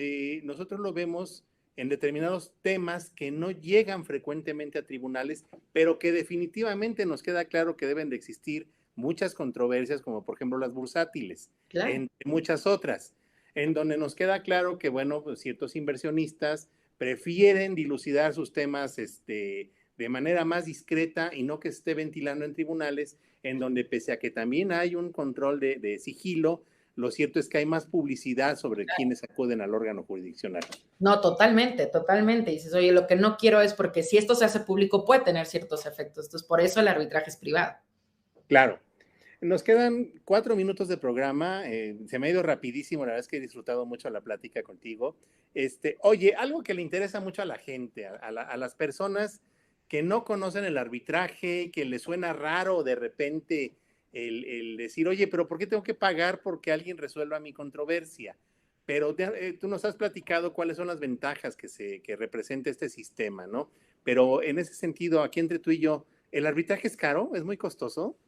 nosotros lo vemos en determinados temas que no llegan frecuentemente a tribunales, pero que definitivamente nos queda claro que deben de existir muchas controversias, como por ejemplo las bursátiles, Claro. entre muchas otras. en donde nos queda claro que, bueno, pues ciertos inversionistas prefieren dilucidar sus temas de manera más discreta y no que se esté ventilando en tribunales, en donde pese a que también hay un control de sigilo, lo cierto es que hay más publicidad sobre quienes acuden al órgano jurisdiccional. No, totalmente, totalmente. Y dices, oye, lo que no quiero es porque si esto se hace público puede tener ciertos efectos. Entonces, por eso el arbitraje es privado. Claro. Nos quedan 4 minutos de programa. Se me ha ido rapidísimo. La verdad es que he disfrutado mucho la plática contigo. Oye, algo que le interesa mucho a la gente, a las personas que no conocen el arbitraje, que les suena raro de repente el decir, oye, pero ¿por qué tengo que pagar porque alguien resuelva mi controversia? Pero tú nos has platicado cuáles son las ventajas que representa este sistema, ¿no? Pero en ese sentido, aquí entre tú y yo, ¿el arbitraje es caro? ¿Es muy costoso?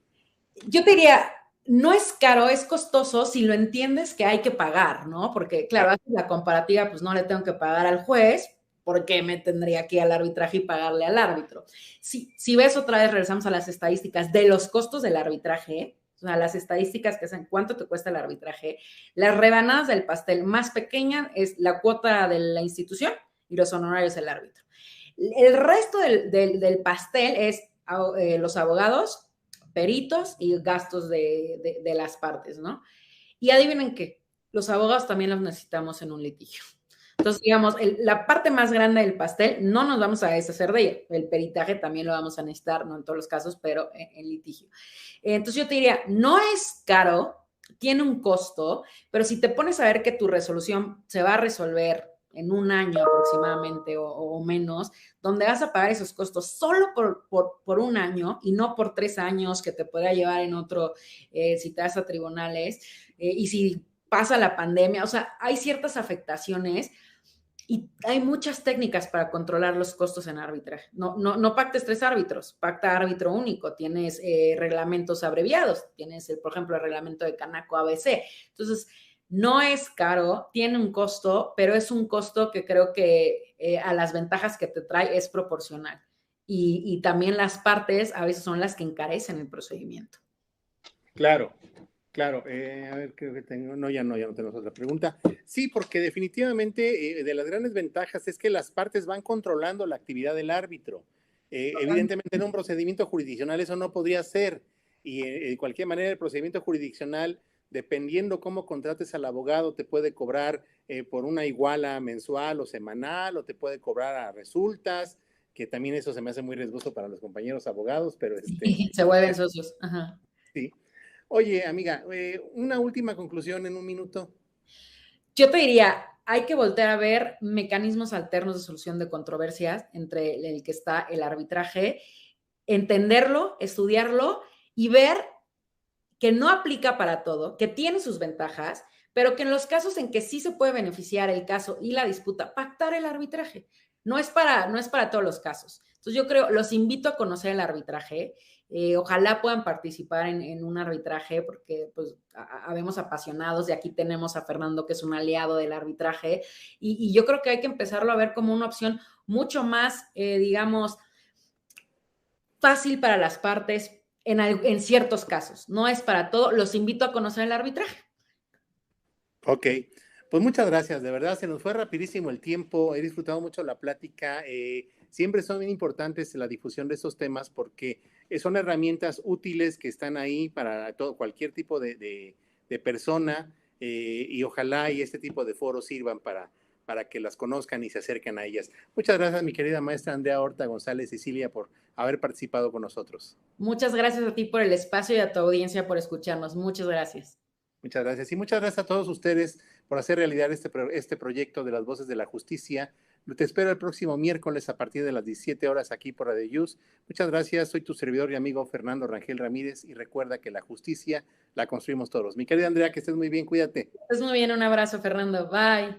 Yo te diría, no es caro, es costoso si lo entiendes que hay que pagar, ¿no? Porque, claro, haces la comparativa, pues no le tengo que pagar al juez, ¿por qué me tendría que ir al arbitraje y pagarle al árbitro? Si ves otra vez, regresamos a las estadísticas de los costos del arbitraje, o sea, las estadísticas que hacen cuánto te cuesta el arbitraje, las rebanadas del pastel más pequeña es la cuota de la institución y los honorarios del árbitro. El resto del pastel es los abogados, peritos y gastos de las partes, ¿no? Y adivinen qué, los abogados también los necesitamos en un litigio. Entonces, digamos, la parte más grande del pastel no nos vamos a deshacer de ella. El peritaje también lo vamos a necesitar, no en todos los casos, pero en litigio. Entonces, yo te diría, no es caro, tiene un costo, pero si te pones a ver que tu resolución se va a resolver en un año aproximadamente o menos, donde vas a pagar esos costos solo por un año y no por 3 años que te podría llevar en otro si te vas a tribunales y si pasa la pandemia, o sea, hay ciertas afectaciones y hay muchas técnicas para controlar los costos en arbitraje. No pactes 3 árbitros, pacta árbitro único, tienes reglamentos abreviados, tienes, por ejemplo, el reglamento de Canaco ABC. Entonces, no es caro, tiene un costo, pero es un costo que creo que a las ventajas que te trae es proporcional. Y también las partes a veces son las que encarecen el procedimiento. Claro, claro. A ver, creo que tengo. No, ya no tenemos otra pregunta. Sí, porque definitivamente de las grandes ventajas es que las partes van controlando la actividad del árbitro. Evidentemente, en un procedimiento jurisdiccional eso no podría ser. Y de cualquier manera, el procedimiento jurisdiccional, dependiendo cómo contrates al abogado, te puede cobrar por una iguala mensual o semanal, o te puede cobrar a resultas, que también eso se me hace muy riesgoso para los compañeros abogados, pero Sí, se vuelven socios. Ajá. sí. Oye, amiga, una última conclusión en un minuto. Yo te diría, hay que voltear a ver mecanismos alternos de solución de controversias entre el que está el arbitraje, entenderlo, estudiarlo y ver que no aplica para todo, que tiene sus ventajas, pero que en los casos en que sí se puede beneficiar el caso y la disputa, pactar el arbitraje. No es para todos los casos. Entonces yo creo, los invito a conocer el arbitraje. Ojalá puedan participar en un arbitraje porque pues habemos apasionados y aquí tenemos a Fernando que es un aliado del arbitraje y yo creo que hay que empezarlo a ver como una opción mucho más, digamos, fácil para las partes en ciertos casos. No es para todo. Los invito a conocer el arbitraje. Ok, pues muchas gracias, de verdad se nos fue rapidísimo el tiempo, he disfrutado mucho la plática, siempre son bien importantes la difusión de estos temas porque son herramientas útiles que están ahí para todo, cualquier tipo de persona y ojalá y este tipo de foros sirvan para que las conozcan y se acerquen a ellas. Muchas gracias, mi querida maestra Andrea Horta González Sicilia, por haber participado con nosotros. Muchas gracias a ti por el espacio y a tu audiencia por escucharnos. Muchas gracias. Muchas gracias. Y muchas gracias a todos ustedes por hacer realidad este proyecto de las Voces de la Justicia. Te espero el próximo miércoles a partir de las 17 horas aquí por Radio Yus. Muchas gracias. Soy tu servidor y amigo Fernando Rangel Ramírez y recuerda que la justicia la construimos todos. Mi querida Andrea, que estés muy bien. Cuídate. Estés muy bien. Un abrazo, Fernando. Bye.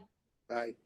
Bye.